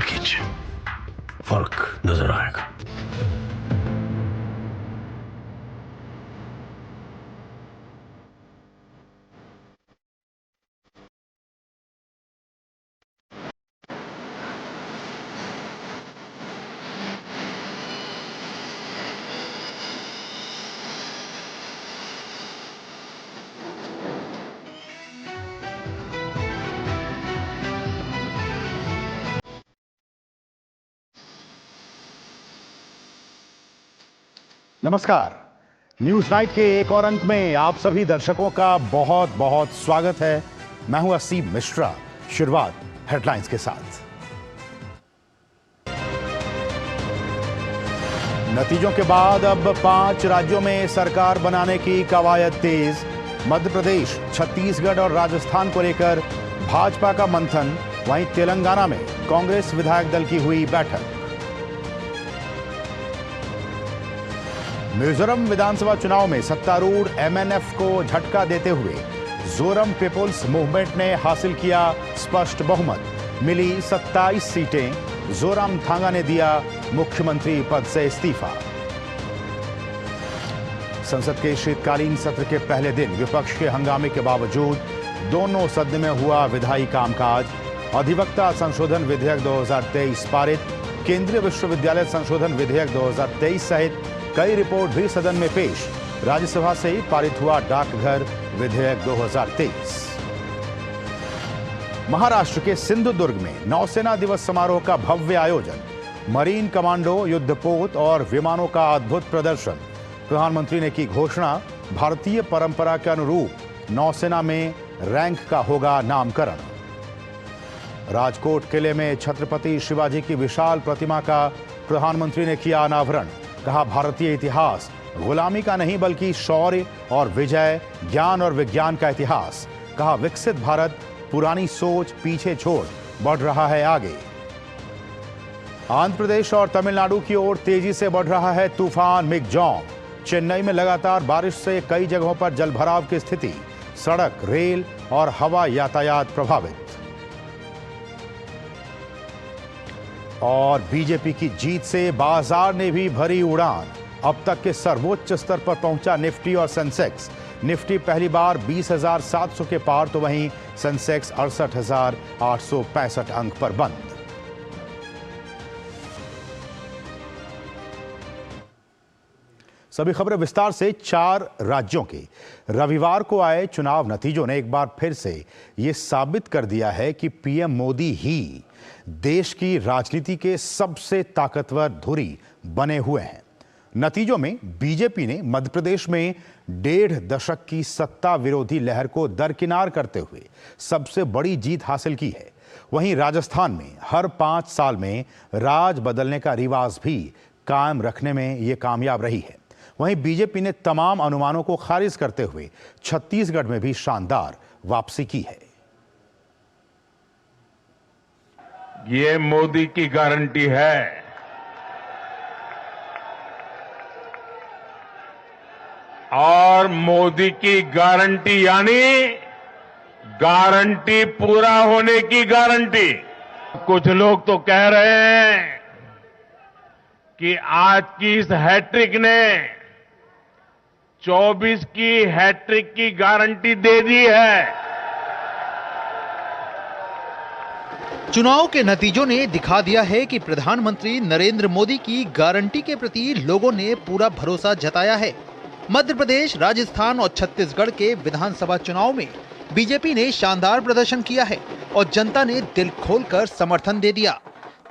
ऊपर खींच, फर्क नजर आएगा। नमस्कार, न्यूज नाइट के एक और अंक में आप सभी दर्शकों का बहुत बहुत स्वागत है। मैं हूं असीम मिश्रा। शुरुआत हेडलाइंस के साथ। नतीजों के बाद अब 5 राज्यों में सरकार बनाने की कवायद तेज। मध्य प्रदेश, छत्तीसगढ़ और राजस्थान को लेकर भाजपा का मंथन। वहीं तेलंगाना में कांग्रेस विधायक दल की हुई बैठक। मिजोरम विधानसभा चुनाव में सत्तारूढ़ एमएनएफ को झटका देते हुए जोरम पीपुल्स मूवमेंट ने हासिल किया स्पष्ट बहुमत। मिली 27 सीटें। जोरामथांगा ने दिया मुख्यमंत्री पद से इस्तीफा। संसद के शीतकालीन सत्र के पहले दिन विपक्ष के हंगामे के बावजूद दोनों सदन में हुआ विधायी कामकाज। अधिवक्ता संशोधन विधेयक 2023 पारित। केंद्रीय विश्वविद्यालय संशोधन विधेयक 2023 सहित कई रिपोर्ट भी सदन में पेश। राज्यसभा से ही पारित हुआ डाकघर विधेयक 2023। महाराष्ट्र के सिंधुदुर्ग में नौसेना दिवस समारोह का भव्य आयोजन। मरीन कमांडो, युद्धपोत और विमानों का अद्भुत प्रदर्शन। प्रधानमंत्री ने की घोषणा, भारतीय परंपरा के अनुरूप नौसेना में रैंक का होगा नामकरण। राजकोट किले में छत्रपति शिवाजी की विशाल प्रतिमा का प्रधानमंत्री ने किया अनावरण। कहा, भारतीय इतिहास गुलामी का नहीं बल्कि शौर्य और विजय, ज्ञान और विज्ञान का इतिहास। कहा, विकसित भारत पुरानी सोच पीछे छोड़ बढ़ रहा है आगे। आंध्र प्रदेश और तमिलनाडु की ओर तेजी से बढ़ रहा है तूफान मिगजॉम। चेन्नई में लगातार बारिश से कई जगहों पर जलभराव की स्थिति। सड़क, रेल और हवा यातायात प्रभावित। और बीजेपी की जीत से बाजार ने भी भरी उड़ान। अब तक के सर्वोच्च स्तर पर पहुंचा निफ्टी और सेंसेक्स। निफ्टी पहली बार 20,700 के पार, तो वहीं सेंसेक्स 68,865 अंक पर बंद। सभी खबरें विस्तार से। 4 राज्यों के रविवार को आए चुनाव नतीजों ने एक बार फिर से यह साबित कर दिया है कि पीएम मोदी ही देश की राजनीति के सबसे ताकतवर धुरी बने हुए हैं। नतीजों में बीजेपी ने मध्य प्रदेश में 1.5 दशक की सत्ता विरोधी लहर को दरकिनार करते हुए सबसे बड़ी जीत हासिल की है। वहीं राजस्थान में हर 5 साल में राज बदलने का रिवाज भी कायम रखने में यह कामयाब रही है। वहीं बीजेपी ने तमाम अनुमानों को खारिज करते हुए छत्तीसगढ़ में भी शानदार वापसी की है। ये मोदी की गारंटी है। और मोदी की गारंटी यानी गारंटी पूरा होने की गारंटी। कुछ लोग तो कह रहे हैं कि आज की इस हैट्रिक ने 24 की हैट्रिक की गारंटी दे दी है। चुनाव के नतीजों ने दिखा दिया है कि प्रधानमंत्री नरेंद्र मोदी की गारंटी के प्रति लोगों ने पूरा भरोसा जताया है। मध्य प्रदेश, राजस्थान और छत्तीसगढ़ के विधानसभा चुनाव में बीजेपी ने शानदार प्रदर्शन किया है और जनता ने दिल खोलकर समर्थन दे दिया।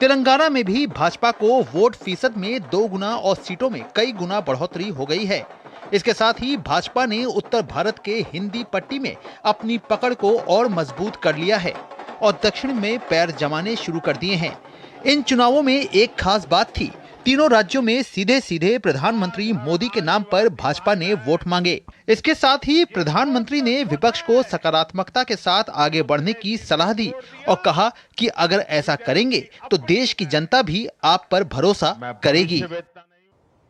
तेलंगाना में भी भाजपा को वोट फीसद में 2 गुना और सीटों में कई गुना बढ़ोतरी हो गई है। इसके साथ ही भाजपा ने उत्तर भारत के हिंदी पट्टी में अपनी पकड़ को और मजबूत कर लिया है और दक्षिण में पैर जमाने शुरू कर दिए हैं। इन चुनावों में एक खास बात थी, तीनों राज्यों में सीधे सीधे प्रधानमंत्री मोदी के नाम पर भाजपा ने वोट मांगे। इसके साथ ही प्रधानमंत्री ने विपक्ष को सकारात्मकता के साथ आगे बढ़ने की सलाह दी और कहा कि अगर ऐसा करेंगे तो देश की जनता भी आप पर भरोसा करेगी।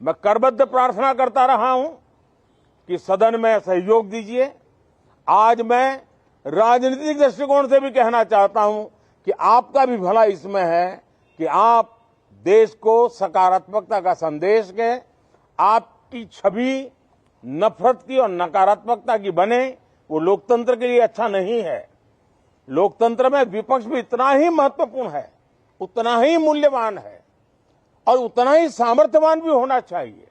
मैं करबद्ध प्रार्थना करता रहा हूं कि सदन में सहयोग दीजिए। आज मैं राजनीतिक दृष्टिकोण से भी कहना चाहता हूं कि आपका भी भला इसमें है कि आप देश को सकारात्मकता का संदेश दें, आपकी छवि नफरत की और नकारात्मकता की बने, वो लोकतंत्र के लिए अच्छा नहीं है। लोकतंत्र में विपक्ष भी इतना ही महत्वपूर्ण है, उतना ही मूल्यवान है और उतना ही सामर्थ्यवान भी होना चाहिए।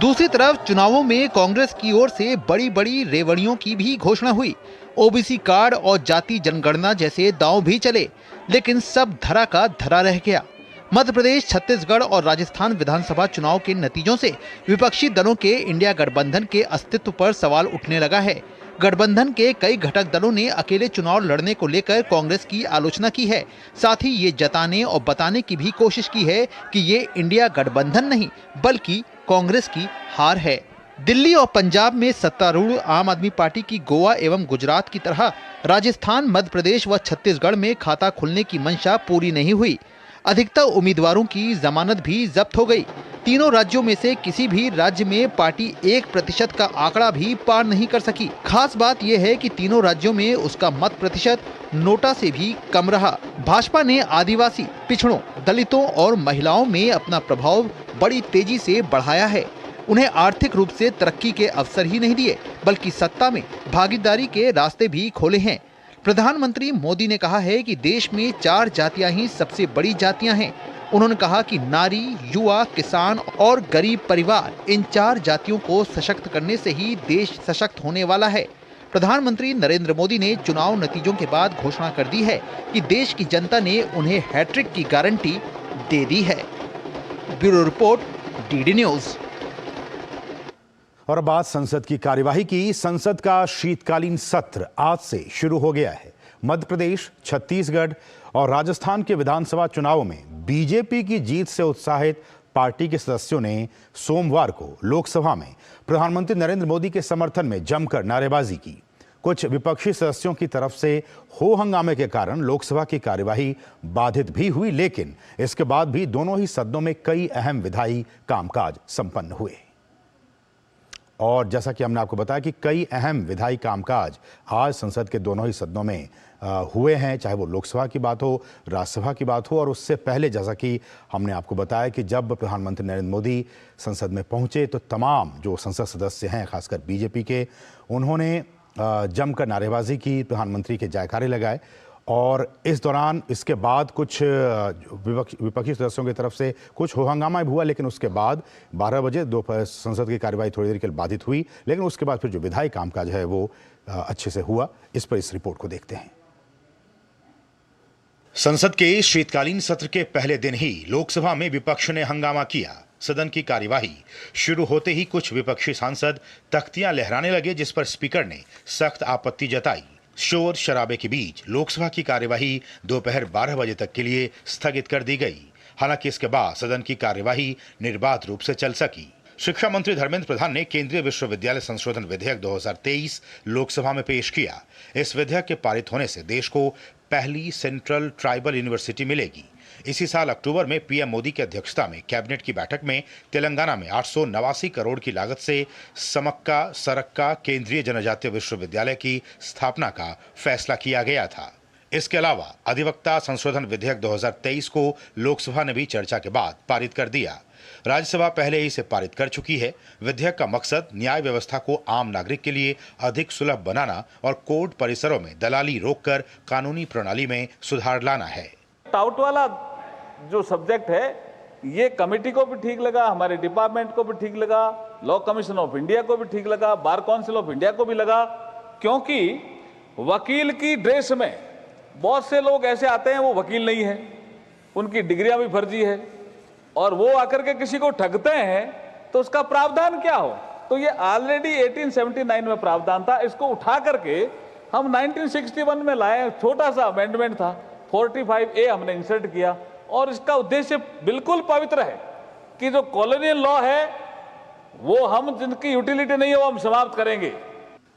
दूसरी तरफ चुनावों में कांग्रेस की ओर से बड़ी बड़ी रेवड़ियों की भी घोषणा हुई। ओबीसी कार्ड और जाति जनगणना जैसे दांव भी चले, लेकिन सब धरा का धरा रह गया। मध्य प्रदेश, छत्तीसगढ़ और राजस्थान विधानसभा चुनाव के नतीजों से विपक्षी दलों के इंडिया गठबंधन के अस्तित्व पर सवाल उठने लगा है। गठबंधन के कई घटक दलों ने अकेले चुनाव लड़ने को लेकर कांग्रेस की आलोचना की है। साथ ही ये जताने और बताने की भी कोशिश की है कि ये इंडिया गठबंधन नहीं बल्कि कांग्रेस की हार है। दिल्ली और पंजाब में सत्तारूढ़ आम आदमी पार्टी की गोवा एवं गुजरात की तरह राजस्थान, मध्य प्रदेश व छत्तीसगढ़ में खाता खुलने की मंशा पूरी नहीं हुई। अधिकतर उम्मीदवारों की जमानत भी जब्त हो गई। तीनों राज्यों में से किसी भी राज्य में पार्टी 1% का आंकड़ा भी पार नहीं कर सकी। खास बात यह है कि तीनों राज्यों में उसका मत प्रतिशत नोटा से भी कम रहा। भाजपा ने आदिवासी, पिछड़ों, दलितों और महिलाओं में अपना प्रभाव बड़ी तेजी से बढ़ाया है। उन्हें आर्थिक रूप से तरक्की के अवसर ही नहीं दिए, बल्कि सत्ता में भागीदारी के रास्ते भी खोले हैं। प्रधानमंत्री मोदी ने कहा है कि देश में 4 जातियां ही सबसे बड़ी जातियां हैं। उन्होंने कहा कि नारी, युवा, किसान और गरीब परिवार, इन 4 जातियों को सशक्त करने से ही देश सशक्त होने वाला है। प्रधानमंत्री नरेंद्र मोदी ने चुनाव नतीजों के बाद घोषणा कर दी है कि देश की जनता ने उन्हें हैट्रिक की गारंटी दे दी है। Bureau report, DD news. और अब बात संसद की कार्यवाही की। संसद का शीतकालीन सत्र आज से शुरू हो गया है। मध्य प्रदेश, छत्तीसगढ़ और राजस्थान के विधानसभा चुनावों में बीजेपी की जीत से उत्साहित पार्टी के सदस्यों ने सोमवार को लोकसभा में प्रधानमंत्री नरेंद्र मोदी के समर्थन में जमकर नारेबाजी की। कुछ विपक्षी सदस्यों की तरफ से हो हंगामे के कारण लोकसभा की कार्यवाही बाधित भी हुई, लेकिन इसके बाद भी दोनों ही सदनों में कई अहम विधायी कामकाज संपन्न हुए। और जैसा कि हमने आपको बताया कि कई अहम विधायी कामकाज आज संसद के दोनों ही सदनों में हुए हैं, चाहे वो लोकसभा की बात हो, राज्यसभा की बात हो। और उससे पहले जैसा कि हमने आपको बताया कि जब प्रधानमंत्री नरेंद्र मोदी संसद में पहुंचे तो तमाम जो संसद सदस्य हैं, खासकर बीजेपी के, उन्होंने जमकर नारेबाजी की, प्रधानमंत्री के जयकारे लगाए। और इस दौरान इसके बाद कुछ विपक्षी सदस्यों की तरफ से कुछ हो हंगामा भी हुआ, लेकिन उसके बाद 12 बजे दोपहर संसद की कार्यवाही थोड़ी देर के लिए बाधित हुई, लेकिन उसके बाद फिर जो विधायी कामकाज है वो अच्छे से हुआ। इस पर इस रिपोर्ट को देखते हैं। संसद के शीतकालीन सत्र के पहले दिन ही लोकसभा में विपक्ष ने हंगामा किया। सदन की कार्यवाही शुरू होते ही कुछ विपक्षी सांसद तख्तियां लहराने लगे, जिस पर स्पीकर ने सख्त आपत्ति जताई। शोर शराबे के बीच लोकसभा की कार्यवाही दोपहर 12 बजे तक के लिए स्थगित कर दी गई। हालांकि इसके बाद सदन की कार्यवाही निर्बाध रूप से चल सकी। शिक्षा मंत्री धर्मेंद्र प्रधान ने केंद्रीय विश्वविद्यालय संशोधन विधेयक 2023 लोकसभा में पेश किया। इस विधेयक के पारित होने से देश को पहली सेंट्रल ट्राइबल यूनिवर्सिटी मिलेगी। इसी साल अक्टूबर में पीएम मोदी की अध्यक्षता में कैबिनेट की बैठक में तेलंगाना में 889 करोड़ की लागत से समक्का सरक्का केंद्रीय जनजातीय विश्वविद्यालय की स्थापना का फैसला किया गया था। इसके अलावा अधिवक्ता संशोधन विधेयक 2023 को लोकसभा ने भी चर्चा के बाद पारित कर दिया। राज्यसभा पहले ही इसे पारित कर चुकी है। विधेयक का मकसद न्याय व्यवस्था को आम नागरिक के लिए अधिक सुलभ बनाना और कोर्ट परिसरों में दलाली रोककर कानूनी प्रणाली में सुधार लाना है। टाउट वाला जो सब्जेक्ट है, ये कमेटी को भी ठीक लगा, हमारे डिपार्टमेंट को भी ठीक लगा, लॉ कमीशन ऑफ इंडिया को भी ठीक लगा, बार काउंसिल ऑफ इंडिया को भी लगा, क्योंकि वकील की ड्रेस में बहुत से लोग ऐसे आते हैं वो वकील नहीं है, उनकी डिग्रियां भी फर्जी है, और वो आकर के किसी को ठगते हैं तो उसका प्रावधान क्या हो। तो ये ऑलरेडी 1879 में प्रावधान था, इसको उठा करके हम 1961 में लाए। छोटा सा अमेंडमेंट था, 45A हमने इंसर्ट किया, और इसका उद्देश्य बिल्कुल पवित्र है कि जो कॉलोनियल लॉ है वो हम जिनकी यूटिलिटी नहीं है वो हम समाप्त करेंगे।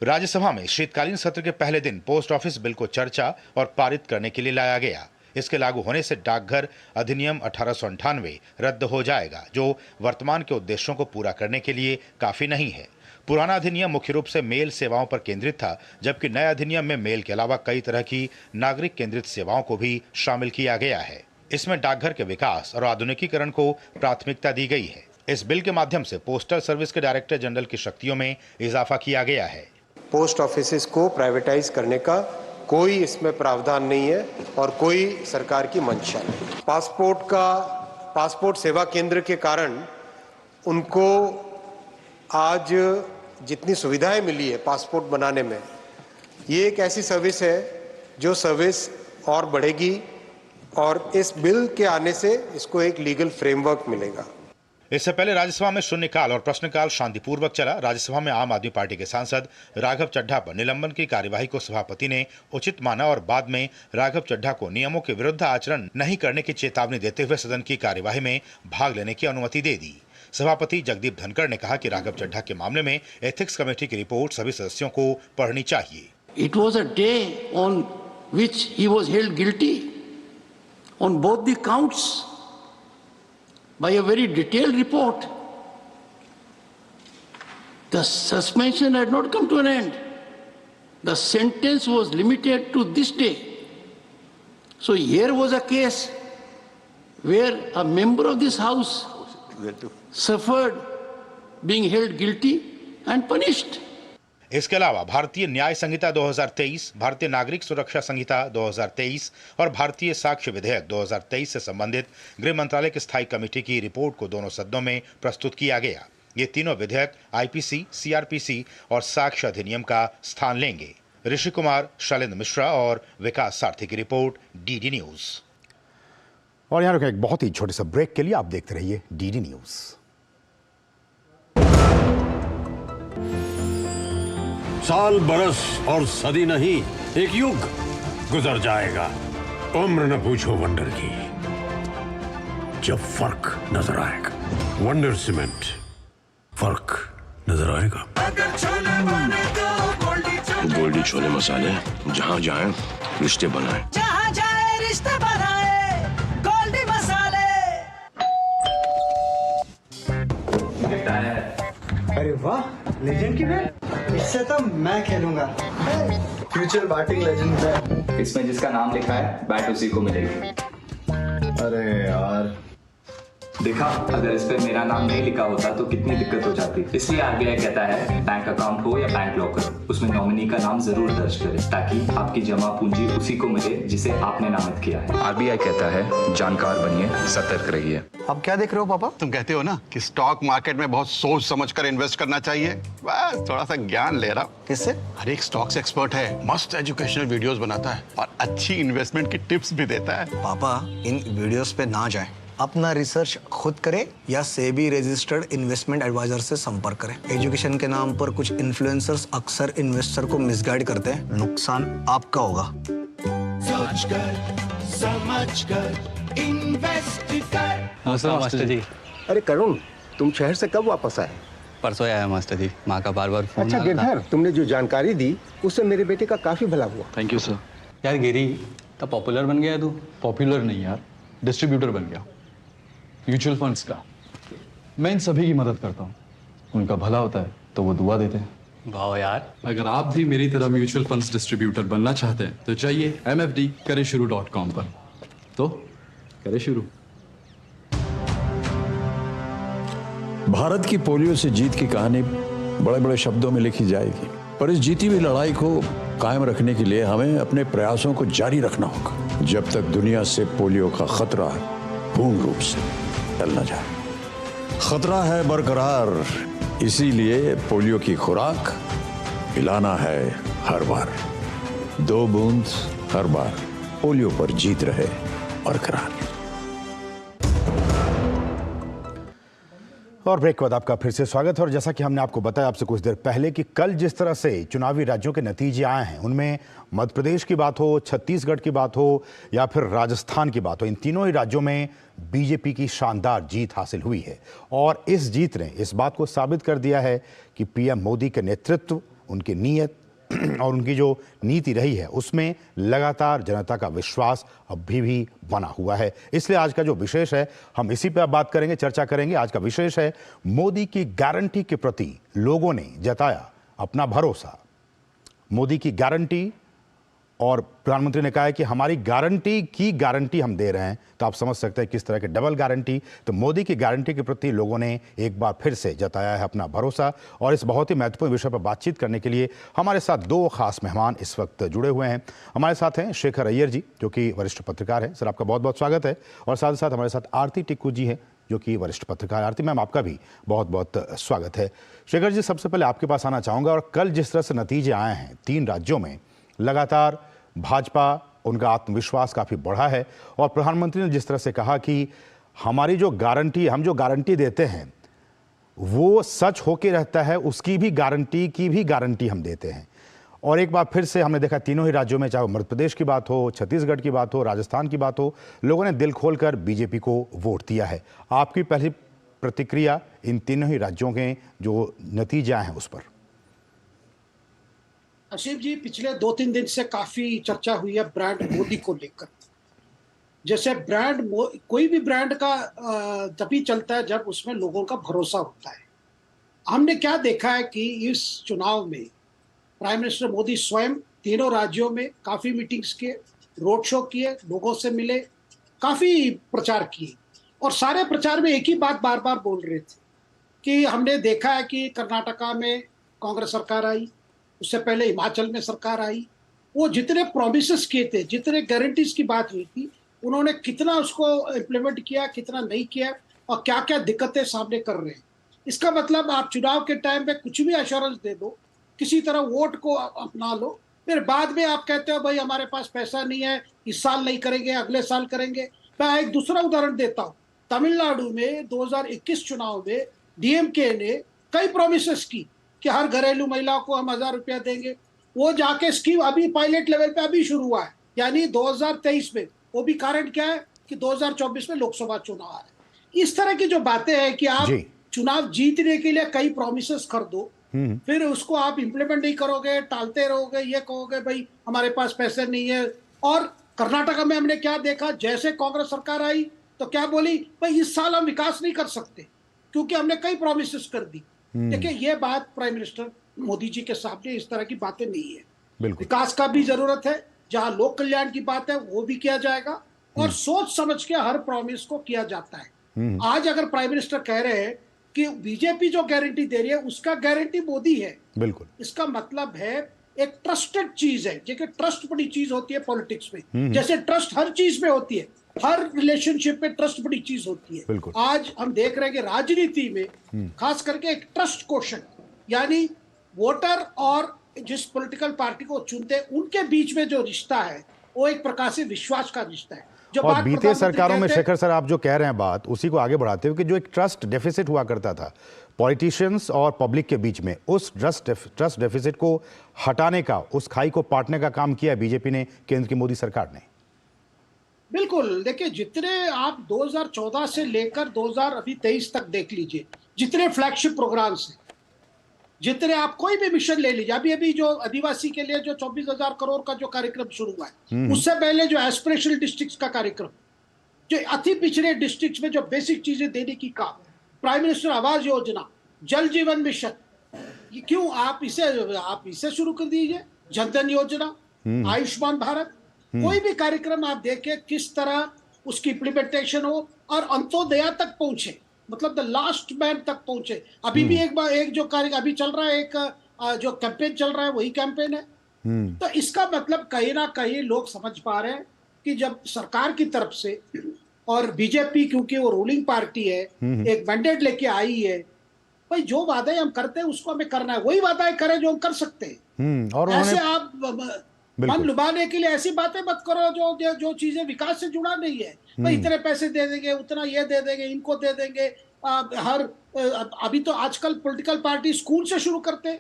राज्यसभा में शीतकालीन सत्र के पहले दिन पोस्ट ऑफिस बिल को चर्चा और पारित करने के लिए लाया गया। इसके लागू होने से डाकघर अधिनियम 1898 रद्द हो जाएगा, जो वर्तमान के उद्देश्यों को पूरा करने के लिए काफी नहीं है। पुराना अधिनियम मुख्य रूप से मेल सेवाओं पर केंद्रित था, जबकि नया अधिनियम में मेल के अलावा कई तरह की नागरिक केंद्रित सेवाओं को भी शामिल किया गया है। इसमें डाकघर के विकास और आधुनिकीकरण को प्राथमिकता दी गई है। इस बिल के माध्यम से पोस्टल सर्विस के डायरेक्टर जनरल की शक्तियों में इजाफा किया गया है। पोस्ट ऑफिसेस को प्राइवेटाइज करने का कोई इसमें प्रावधान नहीं है और कोई सरकार की मंशा नहीं। पासपोर्ट सेवा केंद्र के कारण उनको आज जितनी सुविधाएं मिली है पासपोर्ट बनाने में, ये एक ऐसी सर्विस है जो सर्विस और बढ़ेगी और इस बिल के आने से इसको एक लीगल फ्रेमवर्क मिलेगा। इससे पहले राज्यसभा में शून्यकाल और प्रश्नकाल शांतिपूर्वक चला। राज्यसभा में आम आदमी पार्टी के सांसद राघव चड्ढा पर निलंबन की कार्यवाही को सभापति ने उचित माना और बाद में राघव चड्ढा को नियमों के विरुद्ध आचरण नहीं करने की चेतावनी देते हुए सदन की कार्यवाही में भाग लेने की अनुमति दे दी। सभापति जगदीप धनखड़ ने कहा कि राघव चड्ढा के मामले में एथिक्स कमेटी की रिपोर्ट सभी सदस्यों को पढ़नी चाहिए। It was a day on which he was held guilty on both the counts by a very detailed report. The suspension had not come to an end. The sentence was limited to this day. So here was a case where a member of this house suffered being held guilty and punished. इसके अलावा भारतीय न्याय संहिता 2023, भारतीय नागरिक सुरक्षा संहिता 2023 और भारतीय साक्ष्य विधेयक 2023 से संबंधित गृह मंत्रालय की स्थायी कमेटी की रिपोर्ट को दोनों सदनों में प्रस्तुत किया गया। ये तीनों विधेयक आईपीसी, सीआरपीसी और साक्ष्य अधिनियम का स्थान लेंगे। ऋषि कुमार, शैलेंद्र मिश्रा और विकास सारथी की रिपोर्ट, डीडी न्यूज। और यहाँ रुके एक बहुत ही छोटे से ब्रेक के लिए आप देखते रहिए डीडी न्यूज। साल, बरस और सदी नहीं, एक युग गुजर जाएगा। उम्र न पूछो वंडर की, जब फर्क नजर आएगा। वंडर सीमेंट, फर्क नजर आएगा। गोल्डी छोले मसाले, जहाँ जाए रिश्ते बनाए, जहाँ जाए रिश्ते बनाए, गोल्डी मसाले। अरे वाह, लेजेंड की बैट, इससे तो मैं खेलूंगा। फ्यूचर बैटिंग लेजेंड है। इसमें जिसका नाम लिखा है बैट उसी को मिलेगी। अरे यार, देखा, अगर इस पे मेरा नाम नहीं लिखा होता तो कितनी दिक्कत हो जाती। इसलिए आरबीआई कहता है बैंक अकाउंट हो या बैंक लॉकर, उसमें नॉमिनी का नाम जरूर दर्ज करें ताकि आपकी जमा पूंजी उसी को मिले जिसे आपने नामित किया है। आरबीआई कहता है जानकार बनिए, सतर्क रहिए। अब क्या देख रहे हो पापा? तुम कहते हो ना कि स्टॉक मार्केट में बहुत सोच समझकर इन्वेस्ट करना चाहिए, बस थोड़ा सा ज्ञान ले रहा हूँ। किससे? हर एक स्टॉक्स एक्सपर्ट है, मस्त एजुकेशनल वीडियोस बनाता है और अच्छी इन्वेस्टमेंट की टिप्स भी देता है। पापा, इन वीडियोस पे ना जाएं, अपना रिसर्च खुद करें या सेबी रजिस्टर्ड इन्वेस्टमेंट एडवाइजर से संपर्क करें। एजुकेशन के नाम पर कुछ इन्फ्लुएंसर्स अक्सर इन्वेस्टर को मिसगाइड करते हैं, नुकसान आपका होगा। सोच कर, समझ कर, इन्वेस्ट कर। नमस्ते मास्टर जी। अरे करुण, तुम शहर से कब वापस आए? परसों आया मास्टर जी, माँ का बार बार फोन। अच्छा गिरधर, तुमने जो जानकारी दी उससे मेरे बेटे का काफी भला हुआ। Thank you sir. यार गिरी, तो पॉपुलर बन गया तू? पॉपुलर नहीं यार, डिस्ट्रीब्यूटर बन गया म्यूचुअल फंड्स का। मैं इन सभी की मदद करता हूँ, उनका भला होता है तो वो दुआ देते हैं। वाह यार। अगर आप भी मेरी तरह म्यूचुअल फंड्स डिस्ट्रीब्यूटर बनना चाहते हैं तो चाहिए mfdkareshuru.com पर। तो करें शुरू। भारत की पोलियो से जीत की कहानी बड़े बड़े शब्दों में लिखी जाएगी, पर इस जीती हुई लड़ाई को कायम रखने के लिए हमें अपने प्रयासों को जारी रखना होगा जब तक दुनिया से पोलियो का खतरा पूर्ण रूप से टल न जाए। खतरा है बरकरार, इसीलिए पोलियो की खुराक पिलाना है हर बार। 2 बूंद हर बार, पोलियो पर जीत रहे बरकरार। और ब्रेक के बाद आपका फिर से स्वागत है। और जैसा कि हमने आपको बताया आपसे कुछ देर पहले कि कल जिस तरह से चुनावी राज्यों के नतीजे आए हैं, उनमें मध्य प्रदेश की बात हो, छत्तीसगढ़ की बात हो या फिर राजस्थान की बात हो, इन तीनों ही राज्यों में बीजेपी की शानदार जीत हासिल हुई है। और इस जीत ने इस बात को साबित कर दिया है कि पीएम मोदी के नेतृत्व, उनकी नीयत और उनकी जो नीति रही है उसमें लगातार जनता का विश्वास अभी भी बना हुआ है। इसलिए आज का जो विशेष है हम इसी पर बात करेंगे, चर्चा करेंगे। आज का विशेष है मोदी की गारंटी के प्रति लोगों ने जताया अपना भरोसा। मोदी की गारंटी, और प्रधानमंत्री ने कहा है कि हमारी गारंटी की गारंटी हम दे रहे हैं, तो आप समझ सकते हैं किस तरह के डबल गारंटी। तो मोदी की गारंटी के प्रति लोगों ने एक बार फिर से जताया है अपना भरोसा। और इस बहुत ही महत्वपूर्ण विषय पर बातचीत करने के लिए हमारे साथ दो खास मेहमान इस वक्त जुड़े हुए हैं। हमारे साथ हैं शेखर अय्यर जी, जो कि वरिष्ठ पत्रकार हैं। सर, आपका बहुत बहुत स्वागत है। और साथ ही साथ हमारे साथ आरती टिक्कू जी हैं, जो कि वरिष्ठ पत्रकार। आरती मैम, आपका भी बहुत बहुत स्वागत है। शेखर जी, सबसे पहले आपके पास आना चाहूँगा। और कल जिस तरह से नतीजे आए हैं 3 राज्यों में, लगातार भाजपा, उनका आत्मविश्वास काफ़ी बढ़ा है। और प्रधानमंत्री ने जिस तरह से कहा कि हमारी जो गारंटी, हम जो गारंटी देते हैं वो सच होके रहता है, उसकी भी गारंटी हम देते हैं। और एक बार फिर से हमने देखा तीनों ही राज्यों में, चाहे मध्य प्रदेश की बात हो, छत्तीसगढ़ की बात हो, राजस्थान की बात हो, लोगों ने दिल खोलकर बीजेपी को वोट दिया है। आपकी पहली प्रतिक्रिया इन तीनों ही राज्यों के जो नतीजे आए हैं उस पर? आशीफ जी, पिछले 2-3 दिन से काफी चर्चा हुई है ब्रांड मोदी को लेकर। जैसे कोई भी ब्रांड का तभी चलता है जब उसमें लोगों का भरोसा होता है। हमने क्या देखा है कि इस चुनाव में प्राइम मिनिस्टर मोदी स्वयं तीनों राज्यों में काफी मीटिंग्स किए, रोड शो किए, लोगों से मिले, काफी प्रचार किए। और सारे प्रचार में एक ही बात बार बार बोल रहे थे कि हमने देखा है कि कर्नाटका में कांग्रेस सरकार आई, उससे पहले हिमाचल में सरकार आई। वो जितने प्रोमिसेस किए थे, जितने गारंटीज की बात हुई थी, उन्होंने कितना उसको इम्प्लीमेंट किया, कितना नहीं किया, और क्या क्या दिक्कतें सामने कर रहे हैं। इसका मतलब आप चुनाव के टाइम पे कुछ भी एश्योरेंस दे दो, किसी तरह वोट को अपना लो, फिर बाद में आप कहते हो भाई हमारे पास पैसा नहीं है, इस साल नहीं करेंगे, अगले साल करेंगे। मैं एक दूसरा उदाहरण देता हूँ। तमिलनाडु में 2021 चुनाव में डीएमके ने कई प्रोमिसेस की कि हर घरेलू महिला को हम 1000 रुपया देंगे। वो जाके स्कीम अभी पायलट लेवल पे अभी शुरू हुआ है, यानी 2023 में। वो भी कारण क्या है कि 2024 में लोकसभा चुनाव आ रहा है। इस तरह की जो बातें हैं कि आप चुनाव जीतने के लिए कई प्रोमिसेस कर दो, फिर उसको आप इंप्लीमेंट नहीं करोगे, टालते रहोगे, ये कहोगे भाई हमारे पास पैसे नहीं है। और कर्नाटका में हमने क्या देखा, जैसे कांग्रेस सरकार आई तो क्या बोली, भाई इस साल हम विकास नहीं कर सकते क्योंकि हमने कई प्रोमिसेस कर दी। देखिए, ये बात प्राइम मिनिस्टर मोदी जी के सामने इस तरह की बातें नहीं है। विकास का भी जरूरत है, जहां लोक कल्याण की बात है वो भी किया जाएगा, और सोच समझ के हर प्रॉमिस को किया जाता है। आज अगर प्राइम मिनिस्टर कह रहे हैं कि बीजेपी जो गारंटी दे रही है उसका गारंटी मोदी है, बिल्कुल, इसका मतलब है एक ट्रस्टेड चीज है। देखिए, ट्रस्ट बड़ी चीज होती है पॉलिटिक्स में, जैसे ट्रस्ट हर चीज में होती है, हर रिलेशनशिप में ट्रस्ट बड़ी चीज होती है। आज हम देख रहे हैं कि राजनीति में खास करके एक ट्रस्ट क्वेश्चन, यानी वोटर और जिस पॉलिटिकल पार्टी को चुनते हैं उनके बीच में जो रिश्ता है वो एक प्रकार से विश्वास का रिश्ता है। और बीते सरकारों में शेखर सर, आप जो कह रहे हैं बात, उसी को आगे बढ़ाते हुए कि जो एक ट्रस्ट डेफिसिट हुआ करता था पॉलिटिशियंस और पब्लिक के बीच में, उस ट्रस्ट डेफिसिट को हटाने का, उस खाई को पाटने का काम किया बीजेपी ने, केंद्र की मोदी सरकार ने। बिल्कुल, देखिए, जितने आप 2014 से लेकर 2023 तक देख लीजिए, जितने फ्लैगशिप प्रोग्राम्स हैं, जितने आप कोई भी मिशन ले लीजिए, अभी जो आदिवासी के लिए जो 24,000 करोड़ का जो कार्यक्रम शुरू हुआ है, उससे पहले जो एस्पिरेशनल डिस्ट्रिक्ट्स का कार्यक्रम, जो अति पिछड़े डिस्ट्रिक्ट्स में जो बेसिक चीजें देने की काम, प्राइम मिनिस्टर आवास योजना, जल जीवन मिशन, क्यों आप इसे शुरू कर दीजिए, जनधन योजना, आयुष्मान भारत, कोई भी कार्यक्रम आप देखें किस तरह उसकी इम्प्लीमेंटेशन हो और अंत्योदय तक पहुंचे, मतलब द लास्ट मैन तक पहुंचे। अभी भी एक जो कार्य अभी चल रहा है, एक जो कैंपेन चल रहा है वही कैंपेन है। तो इसका मतलब कहीं ना कहीं लोग समझ पा रहे हैं कि जब सरकार की तरफ से, और बीजेपी क्योंकि वो रूलिंग पार्टी है, एक मैंडेट लेके आई है, भाई जो वादे हम करते हैं उसको हमें करना है, वही वादा करें जो हम कर सकते हैं। और ऐसे आप मन लुभाने के लिए ऐसी बातें मत करो जो चीजें विकास से जुड़ा नहीं है। भाई इतने पैसे दे देंगे, उतना ये दे देंगे, इनको दे देंगे। अभी तो आजकल पॉलिटिकल पार्टी स्कूल से शुरू करते हैं,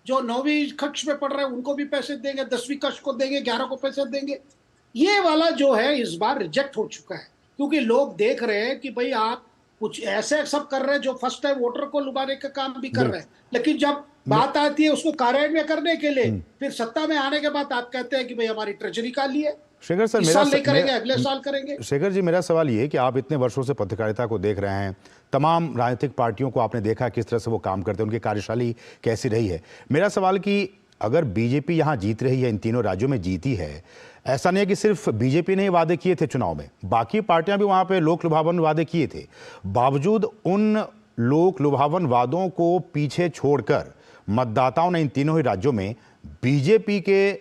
जो 9वीं कक्ष में पढ़ रहे हैं उनको भी पैसे देंगे, 10वीं कक्ष को देंगे, 11 को पैसे देंगे। ये वाला जो है इस बार रिजेक्ट हो चुका है, क्योंकि लोग देख रहे हैं कि भाई आप कुछ ऐसे सब कर रहे हैं जो फर्स्ट टाइम वोटर को लुभाने का काम भी कर रहे हैं, लेकिन जब बात आती है उसको कार्यान्वयन करने के लिए, फिर सत्ता में आने के बाद आप कहते हैं कि भाई हमारी ट्रेजरी निकाली है, शेखर सर, इस साल नहीं करेंगे, अगले साल करेंगे। शेखर जी, मेरा सवाल ये है कि आप इतने वर्षों से पत्रकारिता को देख रहे हैं, तमाम राजनीतिक पार्टियों को आपने देखा किस तरह से वो काम करते हैं, उनकी कार्यशैली कैसी रही है। मेरा सवाल कि अगर बीजेपी यहाँ जीत रही है, इन तीनों राज्यों में जीती है, ऐसा नहीं है कि सिर्फ बीजेपी ने वादे किए थे चुनाव में, बाकी पार्टियां भी वहां पे लोक लुभावन वादे किए थे। बावजूद उन लोक लुभावन वादों को पीछे छोड़कर मतदाताओं ने इन तीनों ही राज्यों में बीजेपी के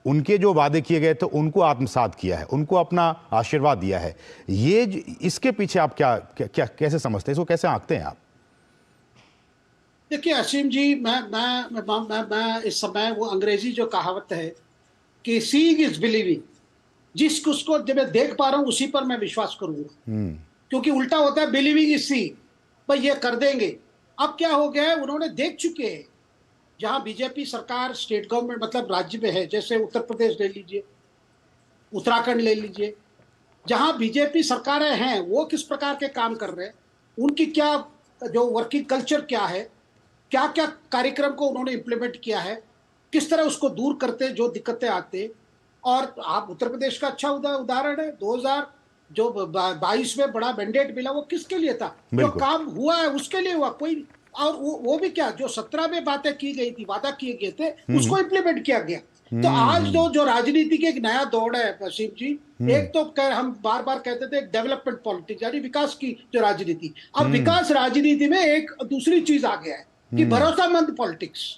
उनके जो वादे किए गए थे उनको आत्मसात किया है, उनको अपना आशीर्वाद दिया है। ये इसके पीछे आप क्या कैसे समझते हैं, इसको कैसे आंकते हैं आप? देखिए असीम जी, मैं इस समय वो अंग्रेजी जो कहावत है कि सीइंग इज बिलीविंग, जिसको उसको जब मैं देख पा रहा हूं उसी पर मैं विश्वास करूंगा, क्योंकि उल्टा होता है बिलीविंग इज सी, भाई ये कर देंगे। अब क्या हो गया है, उन्होंने देख चुके हैं जहां बीजेपी सरकार स्टेट गवर्नमेंट मतलब राज्य में है, जैसे उत्तर प्रदेश ले लीजिए, उत्तराखंड ले लीजिए, जहां बीजेपी सरकारें हैं वो किस प्रकार के काम कर रहे हैं, उनकी क्या जो वर्किंग कल्चर क्या है, क्या क्या कार्यक्रम को उन्होंने इम्प्लीमेंट किया है, किस तरह उसको दूर करते जो दिक्कतें आते। और आप उत्तर प्रदेश का अच्छा उदाहरण है, 2022 में बड़ा मैंडेट मिला, वो किसके लिए था? जो काम हुआ है उसके लिए हुआ, कोई और वो भी क्या जो 17 में बातें की गई थी, वादा किए गए थे, उसको इम्प्लीमेंट किया गया। तो आज जो राजनीति के एक नया दौड़ है वसीम जी, एक तो हम बार बार कहते थे डेवलपमेंट पॉलिटिक्स यानी विकास की जो राजनीति, अब विकास राजनीति में एक दूसरी चीज आ गया है कि भरोसामंद पॉलिटिक्स।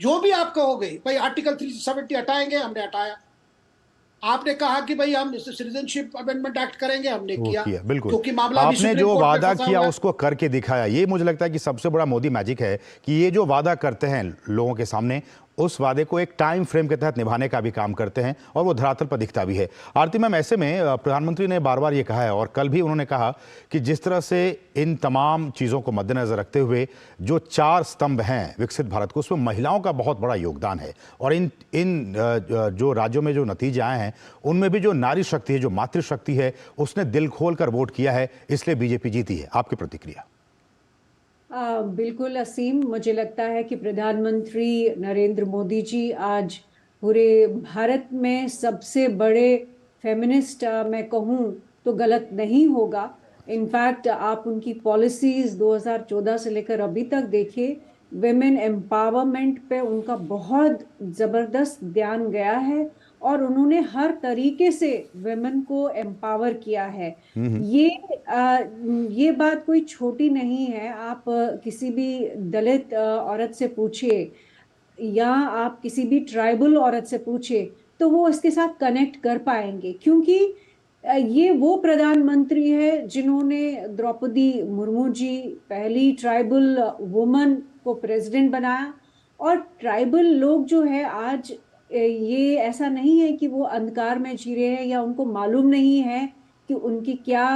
जो भी आप कहोगे भाई आर्टिकल 370 हटाएंगे, हमने हटाया। आपने कहा कि भाई हम सिटीजनशिप अमेंडमेंट एक्ट करेंगे, हमने किया बिल्कुल। क्योंकि मामला आपने जो वादा किया उसको करके दिखाया। ये मुझे लगता है कि सबसे बड़ा मोदी मैजिक है कि ये जो वादा करते हैं लोगों के सामने, उस वादे को एक टाइम फ्रेम के तहत निभाने का भी काम करते हैं और वो धरातल पर दिखता भी है। आरती मैम, ऐसे में प्रधानमंत्री ने बार बार ये कहा है और कल भी उन्होंने कहा कि जिस तरह से इन तमाम चीज़ों को मद्देनजर रखते हुए जो 4 स्तंभ हैं विकसित भारत को, उसमें महिलाओं का बहुत बड़ा योगदान है और इन जो राज्यों में जो नतीजे आए हैं उनमें भी जो नारी शक्ति है, जो मातृशक्ति है, उसने दिल खोल कर वोट किया है, इसलिए बीजेपी जीती है। आपकी प्रतिक्रिया? बिल्कुल असीम, मुझे लगता है कि प्रधानमंत्री नरेंद्र मोदी जी आज पूरे भारत में सबसे बड़े फेमिनिस्ट मैं कहूँ तो गलत नहीं होगा। इनफैक्ट आप उनकी पॉलिसीज़ 2014 से लेकर अभी तक देखिए, विमेन एम्पावरमेंट पे उनका बहुत ज़बरदस्त ध्यान गया है और उन्होंने हर तरीके से विमेन को एम्पावर किया है। ये बात कोई छोटी नहीं है। आप किसी भी दलित औरत से पूछिए या आप किसी भी ट्राइबल औरत से पूछिए तो वो इसके साथ कनेक्ट कर पाएंगे, क्योंकि ये वो प्रधानमंत्री है जिन्होंने द्रौपदी मुर्मू जी पहली ट्राइबल वुमन को प्रेसिडेंट बनाया। और ट्राइबल लोग जो है आज, ये ऐसा नहीं है कि वो अंधकार में जी रहे हैं या उनको मालूम नहीं है कि उनकी क्या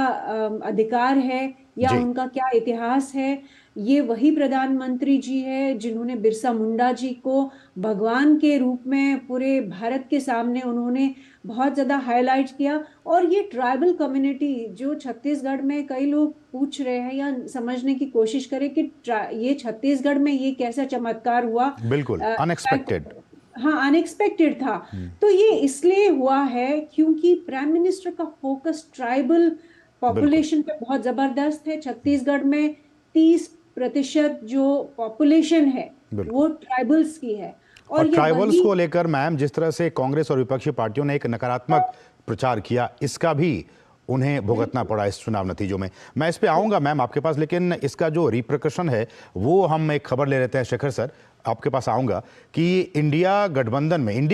अधिकार है या उनका क्या इतिहास है। ये वही प्रधानमंत्री जी है जिन्होंने बिरसा मुंडा जी को भगवान के रूप में पूरे भारत के सामने उन्होंने बहुत ज़्यादा हाईलाइट किया। और ये ट्राइबल कम्युनिटी जो छत्तीसगढ़ में, कई लोग पूछ रहे हैं या समझने की कोशिश करें कि ये छत्तीसगढ़ में ये कैसा चमत्कार हुआ। बिल्कुल अनएक्सपेक्टेड। हाँ, अनएक्सपेक्टेड था। तो ये इसलिए हुआ है क्योंकि प्राइम मिनिस्टर का फोकस ट्राइबल पॉपुलेशन पे बहुत जबरदस्त है। छत्तीसगढ़ में 30% जो पॉपुलेशन है वो ट्राइबल्स की है। और ट्राइबल्स को लेकर मैम जिस तरह से कांग्रेस और विपक्षी पार्टियों ने एक नकारात्मक प्रचार किया, इसका भी उन्हें भुगतना पड़ा इस चुनाव नतीजों में। मैं इस पे आऊंगा मैम आपके पास, लेकिन इसका जो रिप्रकशन है वो हम एक खबर ले लेते हैं। शेखर सर, आपके पास आऊंगा कि इंडी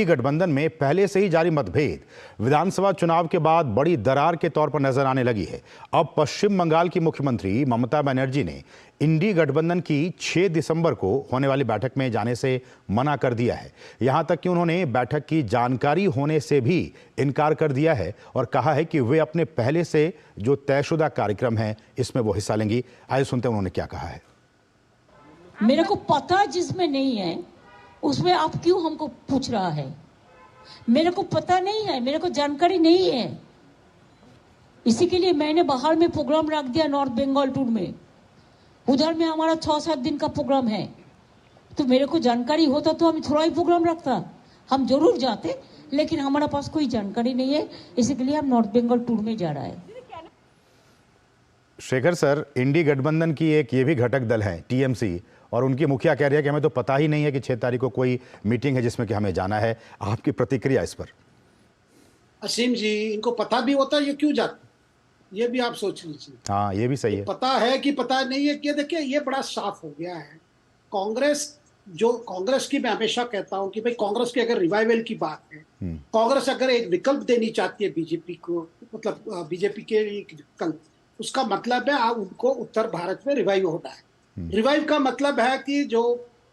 गठबंधन में पहले से ही जारी मतभेद विधानसभा चुनाव के बाद बड़ी दरार के तौर पर नजर आने लगी है। अब पश्चिम बंगाल की मुख्यमंत्री ममता बनर्जी ने इंडी गठबंधन की 6 दिसंबर को होने वाली बैठक में जाने से मना कर दिया है। यहां तक कि उन्होंने बैठक की जानकारी होने से भी इनकार कर दिया है और कहा है कि वे अपने पहले से जो तयशुदा कार्यक्रम है इसमें वो हिस्सा लेंगी। आइए सुनते हैं उन्होंने क्या कहा है। मेरे को पता जिसमें नहीं है उसमें आप क्यों हमको पूछ रहा है? मेरे को पता नहीं है, मेरे को जानकारी नहीं है, इसी के लिए मैंने बाहर में प्रोग्राम रख दिया नॉर्थ बंगाल टूर में। उधर में हमारा 6-7 दिन का प्रोग्राम है, तो मेरे को जानकारी होता तो हम थोड़ा ही प्रोग्राम रखता, हम जरूर जाते, लेकिन हमारे पास कोई जानकारी नहीं है, इसी के लिए हम नॉर्थ बंगाल टूर में जा रहा है। शेखर सर, इंडी गठबंधन की एक ये भी घटक दल है टीएमसी, और उनकी मुखिया कह रही है कि हमें तो पता ही नहीं है कि 6 तारीख को कोई मीटिंग है जिसमें कि हमें जाना है। आपकी प्रतिक्रिया इस पर? असीम जी, इनको पता भी होता ये क्यों जाते, ये भी आप सोच लीजिए। हाँ, ये भी सही है। पता है कि पता नहीं है कि देखिए ये बड़ा साफ हो गया है। कांग्रेस की मैं हमेशा कहता हूं कि भाई कांग्रेस की अगर रिवाइवल की बात है, कांग्रेस अगर एक विकल्प देनी चाहती है बीजेपी को, मतलब बीजेपी के एक विकल्प, उसका मतलब है उनको उत्तर भारत में रिवाइव होना है। रिवाइव का मतलब है कि जो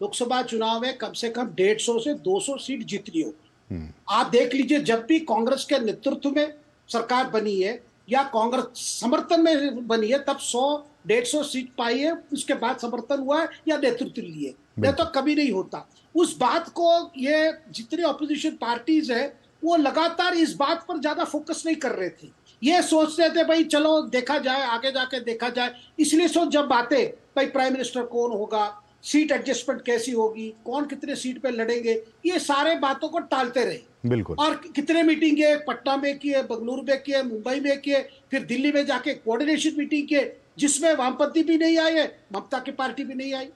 लोकसभा चुनाव में कम से कम 150 से 200 सीट जीतनी होगी। आप देख लीजिए, जब भी कांग्रेस के नेतृत्व में सरकार बनी है या कांग्रेस समर्थन में बनी है, तब 100-150 सीट पाई है, उसके बाद समर्थन हुआ है या नेतृत्व लिए, नहीं तो कभी नहीं होता। उस बात को ये जितने ऑपोजिशन पार्टीज है वो लगातार इस बात पर ज्यादा फोकस नहीं कर रहे थे। ये सोचते थे भाई चलो देखा जाए, आगे जाके देखा जाए। इसलिए जब बातें भाई प्राइम मिनिस्टर कौन होगा, सीट एडजस्टमेंट कैसी होगी, कौन कितने सीट पे लड़ेंगे, ये सारे बातों को टालते रहे। बिल्कुल। और कितने मीटिंग है, पटना में किए, बेंगलुरु में किए, मुंबई में किए, फिर दिल्ली में जाके कोऑर्डिनेशन मीटिंग किए, जिसमें वामपंथी भी नहीं आए है, ममता की पार्टी भी नहीं आई।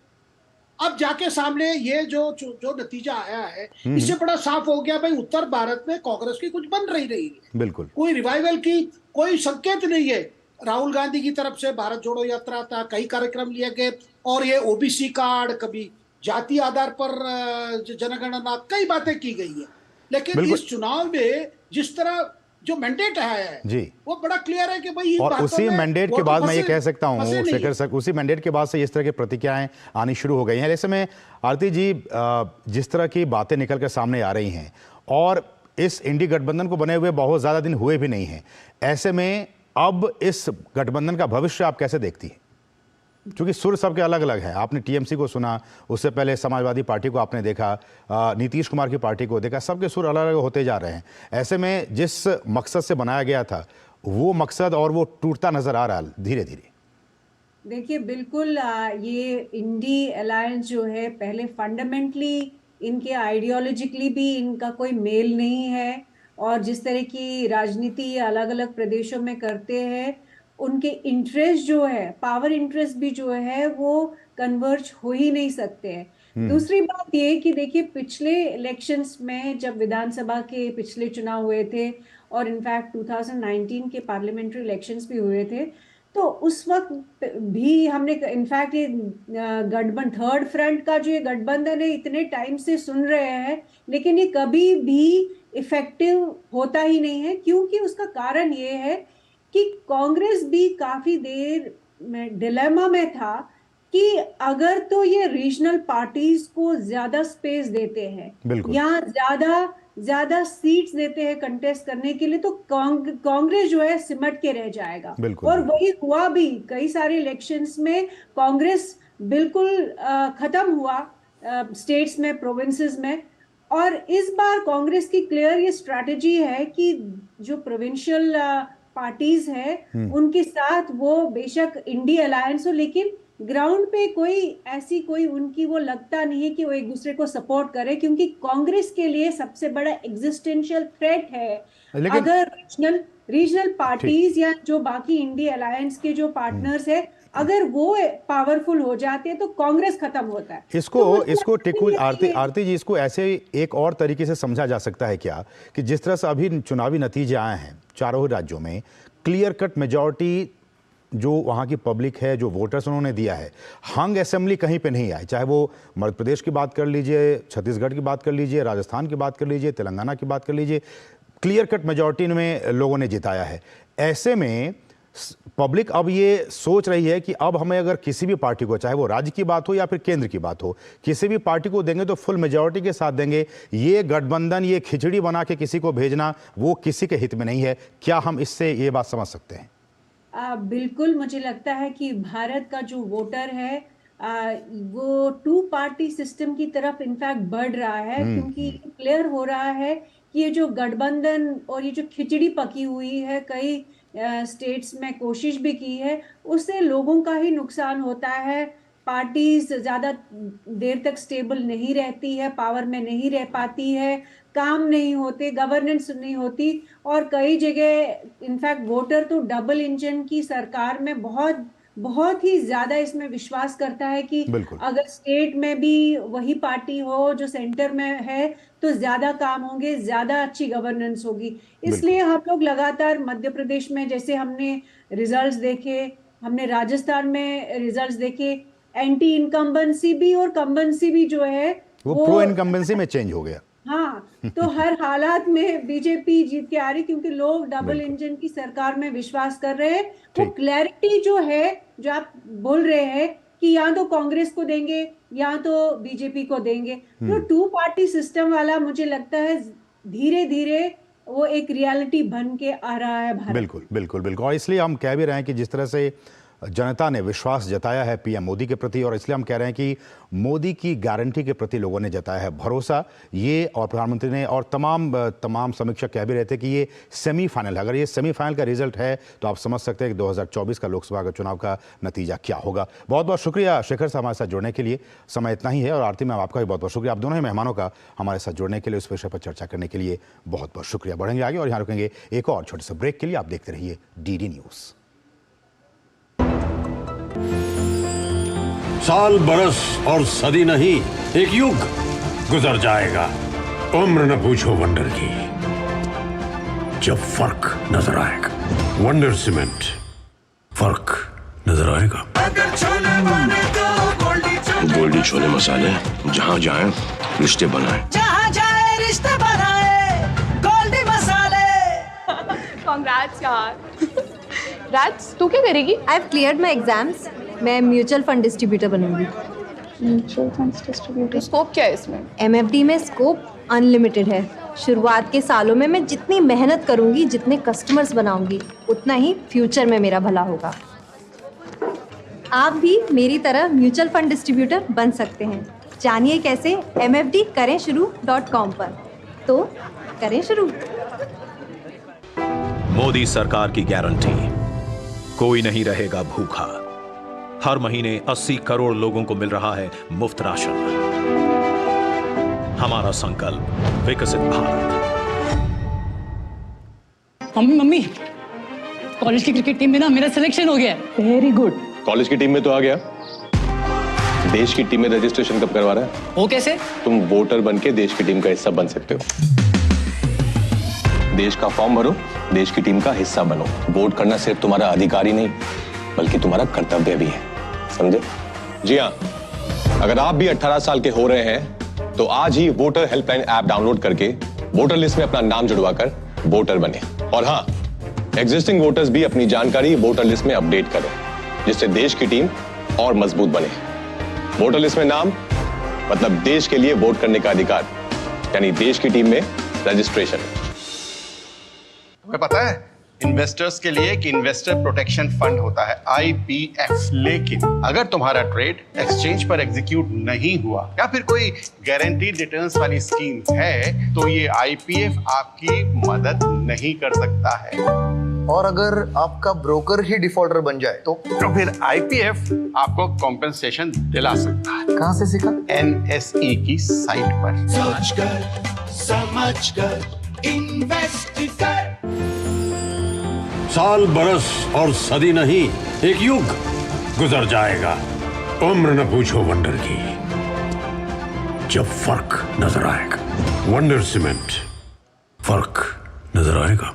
अब जाके सामने ये जो नतीजा आया है, इससे बड़ा साफ हो गया भाई उत्तर भारत में कांग्रेस की कुछ बन रही नहीं है। बिल्कुल। कोई रिवाइवल की कोई संकेत नहीं है। राहुल गांधी की तरफ से भारत जोड़ो यात्रा था, कई कार्यक्रम लिए गए, और ये ओबीसी कार्ड, कभी जाति आधार पर जनगणना, कई बातें की गई है। लेकिन इस चुनाव में जिस तरह जो मैंडेट आया है जी, वो बड़ा क्लियर है कि भाई और उसी मैंडेट के बाद मैं ये कह सकता हूँ शेखर सर, उसी मैंडेट के बाद से इस तरह की प्रतिक्रियाएं आनी शुरू हो गई हैं। ऐसे में आरती जी, जिस तरह की बातें निकल कर सामने आ रही हैं, और इस इंडी गठबंधन को बने हुए बहुत ज्यादा दिन हुए भी नहीं हैं, ऐसे में अब इस गठबंधन का भविष्य आप कैसे देखती हैं? क्योंकि सुर सबके अलग अलग हैं। आपने टीएमसी को सुना, उससे पहले समाजवादी पार्टी को आपने देखा, नीतीश कुमार की पार्टी को देखा, सबके सुर अलग अलग होते जा रहे हैं। ऐसे में जिस मकसद से बनाया गया था वो मकसद और वो टूटता नजर आ रहा है धीरे धीरे। देखिए, बिल्कुल ये इंडी अलायंस जो है, पहले फंडामेंटली इनके आइडियोलॉजिकली भी इनका कोई मेल नहीं है, और जिस तरह की राजनीति अलग अलग प्रदेशों में करते हैं, उनके इंटरेस्ट जो है, पावर इंटरेस्ट भी जो है, वो कन्वर्ज हो ही नहीं सकते हैं। दूसरी बात ये कि देखिए, पिछले इलेक्शंस में जब विधानसभा के पिछले चुनाव हुए थे, और इनफैक्ट 2019 के पार्लियामेंट्री इलेक्शंस भी हुए थे, तो उस वक्त भी हमने इनफैक्ट ये गठबंधन, थर्ड फ्रंट का जो ये गठबंधन है, इतने टाइम से सुन रहे हैं, लेकिन ये कभी भी इफेक्टिव होता ही नहीं है। क्योंकि उसका कारण ये है कि कांग्रेस भी काफी देर में डिलेमा में था कि अगर तो ये रीजनल पार्टीज को ज्यादा स्पेस देते हैं या ज्यादा सीट्स देते हैं कंटेस्ट करने के लिए, तो कांग्रेस जो है सिमट के रह जाएगा। और वही हुआ भी। कई सारे इलेक्शंस में कांग्रेस बिल्कुल खत्म हुआ स्टेट्स में, प्रोविंसेस में। और इस बार कांग्रेस की क्लियर ये स्ट्रैटेजी है कि जो प्रोविंशियल पार्टीज है उनके साथ वो बेशक इंडी अलायंस हो, लेकिन ग्राउंड पे कोई उनकी वो लगता नहीं है कि वो एक दूसरे को सपोर्ट करे, क्योंकि कांग्रेस के लिए सबसे बड़ा एग्जिस्टेंशियल थ्रेट है अगर रीजनल पार्टीज या जो बाकी इंडी अलायंस के जो पार्टनर्स है, अगर वो पावरफुल हो जाते हैं तो कांग्रेस खत्म होता है। इसको टिकू आरती जी, इसको ऐसे एक और तरीके से समझा जा सकता है क्या कि जिस तरह से अभी चुनावी नतीजे आए हैं चारों ही राज्यों में, क्लियर कट मेजॉरिटी जो वहाँ की पब्लिक है, जो वोटर्स उन्होंने दिया है, हंग असेंबली कहीं पे नहीं आई। चाहे वो मध्य प्रदेश की बात कर लीजिए, छत्तीसगढ़ की बात कर लीजिए, राजस्थान की बात कर लीजिए, तेलंगाना की बात कर लीजिए, क्लियर कट मेजॉरिटी में लोगों ने जिताया है। ऐसे में पब्लिक अब ये सोच रही है कि अब हमें अगर किसी भी पार्टी को, चाहे वो राज्य की बात हो या फिर केंद्र की बात हो, किसी भी पार्टी को देंगे तो फुल मेजॉरिटी के साथ देंगे। ये गठबंधन, ये खिचड़ी बना के किसी को भेजना, वो किसी के हित में नहीं है। क्या हम इससे ये बात समझ सकते हैं? बिल्कुल, मुझे लगता है कि भारत का जो वोटर है वो टू पार्टी सिस्टम की तरफ इनफैक्ट बढ़ रहा है, क्योंकि क्लियर हो रहा है कि ये जो गठबंधन और ये जो खिचड़ी पकी हुई है कई स्टेट्स में कोशिश भी की है, उससे लोगों का ही नुकसान होता है। पार्टीज ज़्यादा देर तक स्टेबल नहीं रहती है, पावर में नहीं रह पाती है, काम नहीं होते, गवर्नेंस नहीं होती, और कई जगह इनफैक्ट वोटर तो डबल इंजन की सरकार में बहुत ही ज्यादा इसमें विश्वास करता है कि अगर स्टेट में भी वही पार्टी हो जो सेंटर में है तो ज्यादा काम होंगे, ज्यादा अच्छी गवर्नेंस होगी। इसलिए हम लोग लगातार मध्य प्रदेश में जैसे हमने रिजल्ट्स देखे, हमने राजस्थान में रिजल्ट्स देखे, एंटी इनकम्बेंसी भी और कम्बेंसी भी जो है वो प्रो इनकम्बेंसी में चेंज हो गया। हाँ, तो हर हालात में बीजेपी जीत के आ रही, क्योंकि लोग डबल इंजन की सरकार में विश्वास कर रहे हैं। वो क्लैरिटी जो है, जो आप बोल रहे हैं कि या तो कांग्रेस को देंगे या तो बीजेपी को देंगे, तो 2 पार्टी सिस्टम वाला मुझे लगता है धीरे धीरे वो एक रियलिटी बन के आ रहा है भारत। बिल्कुल बिल्कुल बिल्कुल, और इसलिए हम कह भी रहे हैं कि जिस तरह से जनता ने विश्वास जताया है पीएम मोदी के प्रति, और इसलिए हम कह रहे हैं कि मोदी की गारंटी के प्रति लोगों ने जताया है भरोसा। ये और प्रधानमंत्री ने और तमाम समीक्षक कह भी रहे थे कि ये सेमीफाइनल है। अगर ये सेमीफाइनल का रिजल्ट है तो आप समझ सकते हैं कि 2024 का लोकसभा का चुनाव का नतीजा क्या होगा। बहुत बहुत शुक्रिया शेखर साहब हमारे साथ जुड़ने के लिए। समय इतना ही है, और आरती मैम आपका भी बहुत बहुत शुक्रिया। आप दोनों ही मेहमानों का हमारे साथ जुड़ने के लिए, उस विषय पर चर्चा करने के लिए बहुत बहुत शुक्रिया। बढ़ेंगे आगे और यहाँ रुकेंगे एक और छोटे से ब्रेक के लिए। आप देखते रहिए DD न्यूज़। साल बरस और सदी नहीं, एक युग गुजर जाएगा, उम्र न पूछो वंडर की, जब फर्क नजर आएगा। वंडर सीमेंट, फर्क नजर आएगा। गोल्डी छोले मसाले, जहाँ जाए रिश्ते बनाए, जहाँ जाए रिश्ते बनाए, गोल्डी मसाले। कांग्रेट्स यार। राज, तू क्या करेगी? I have cleared my exams. मैं म्यूचुअल फंड डिस्ट्रीब्यूटर बनूंगी। म्यूचुअल फंड डिस्ट्रीब्यूटर, स्कोप क्या है इसमें? MFD में स्कोप अनलिमिटेड है। शुरुआत के सालों में मैं जितनी मेहनत करूंगी, जितने कस्टमर्स बनाऊंगी, उतना ही फ्यूचर में मेरा भला होगा। आप भी मेरी तरह म्यूचुअल फंड डिस्ट्रीब्यूटर बन सकते हैं। जानिए कैसे, mfdkarenshuru.com पर। तो करें शुरू। मोदी सरकार की गारंटी, कोई नहीं रहेगा भूखा। हर महीने 80 करोड़ लोगों को मिल रहा है मुफ्त राशन। हमारा संकल्प, विकसित भारत। मम्मी, कॉलेज की क्रिकेट टीम में ना मेरा सिलेक्शन हो गया है। Very good. कॉलेज की टीम में तो आ गया, देश की टीम में रजिस्ट्रेशन कब करवा रहा है? वो कैसे? तुम वोटर बन के देश की टीम का हिस्सा बन सकते हो। देश का फॉर्म भरो, देश की टीम का हिस्सा बनो। वोट करना सिर्फ तुम्हारा अधिकार ही नहीं, बल्कि तुम्हारा कर्तव्य भी है, समझे? जी हाँ, अगर आप भी 18 साल के हो रहे हैं तो आज ही वोटर हेल्पलाइन ऐप डाउनलोड करके वोटर लिस्ट में अपना नाम जुड़वाकर वोटर बने। और हाँ, एग्जिस्टिंग वोटर्स भी अपनी जानकारी वोटर लिस्ट में अपडेट करें, जिससे देश की टीम और मजबूत बने। वोटर लिस्ट में नाम मतलब देश के लिए वोट करने का अधिकार, यानी देश की टीम में रजिस्ट्रेशन। तुम्हें पता है इन्वेस्टर्स के लिए कि इन्वेस्टर प्रोटेक्शन फंड होता है IPF, लेकिन अगर तुम्हारा ट्रेड एक्सचेंज पर एग्जीक्यूट नहीं हुआ या फिर कोई गारंटीड रिटर्न्स वाली स्कीम है तो ये IPF आपकी मदद नहीं कर सकता है। और अगर आपका ब्रोकर ही डिफॉल्टर बन जाए तो फिर IPF आपको कॉम्पेंसेशन दिला सकता है। कहाँ से सीखा? NSE की साइट पर। सोच कर, समझ कर, इन्वेस्ट कर। साल बरस और सदी नहीं, एक युग गुजर जाएगा, उम्र न पूछो वंडर की, जब फर्क नजर आएगा। वंडर सीमेंट, फर्क नजर आएगा।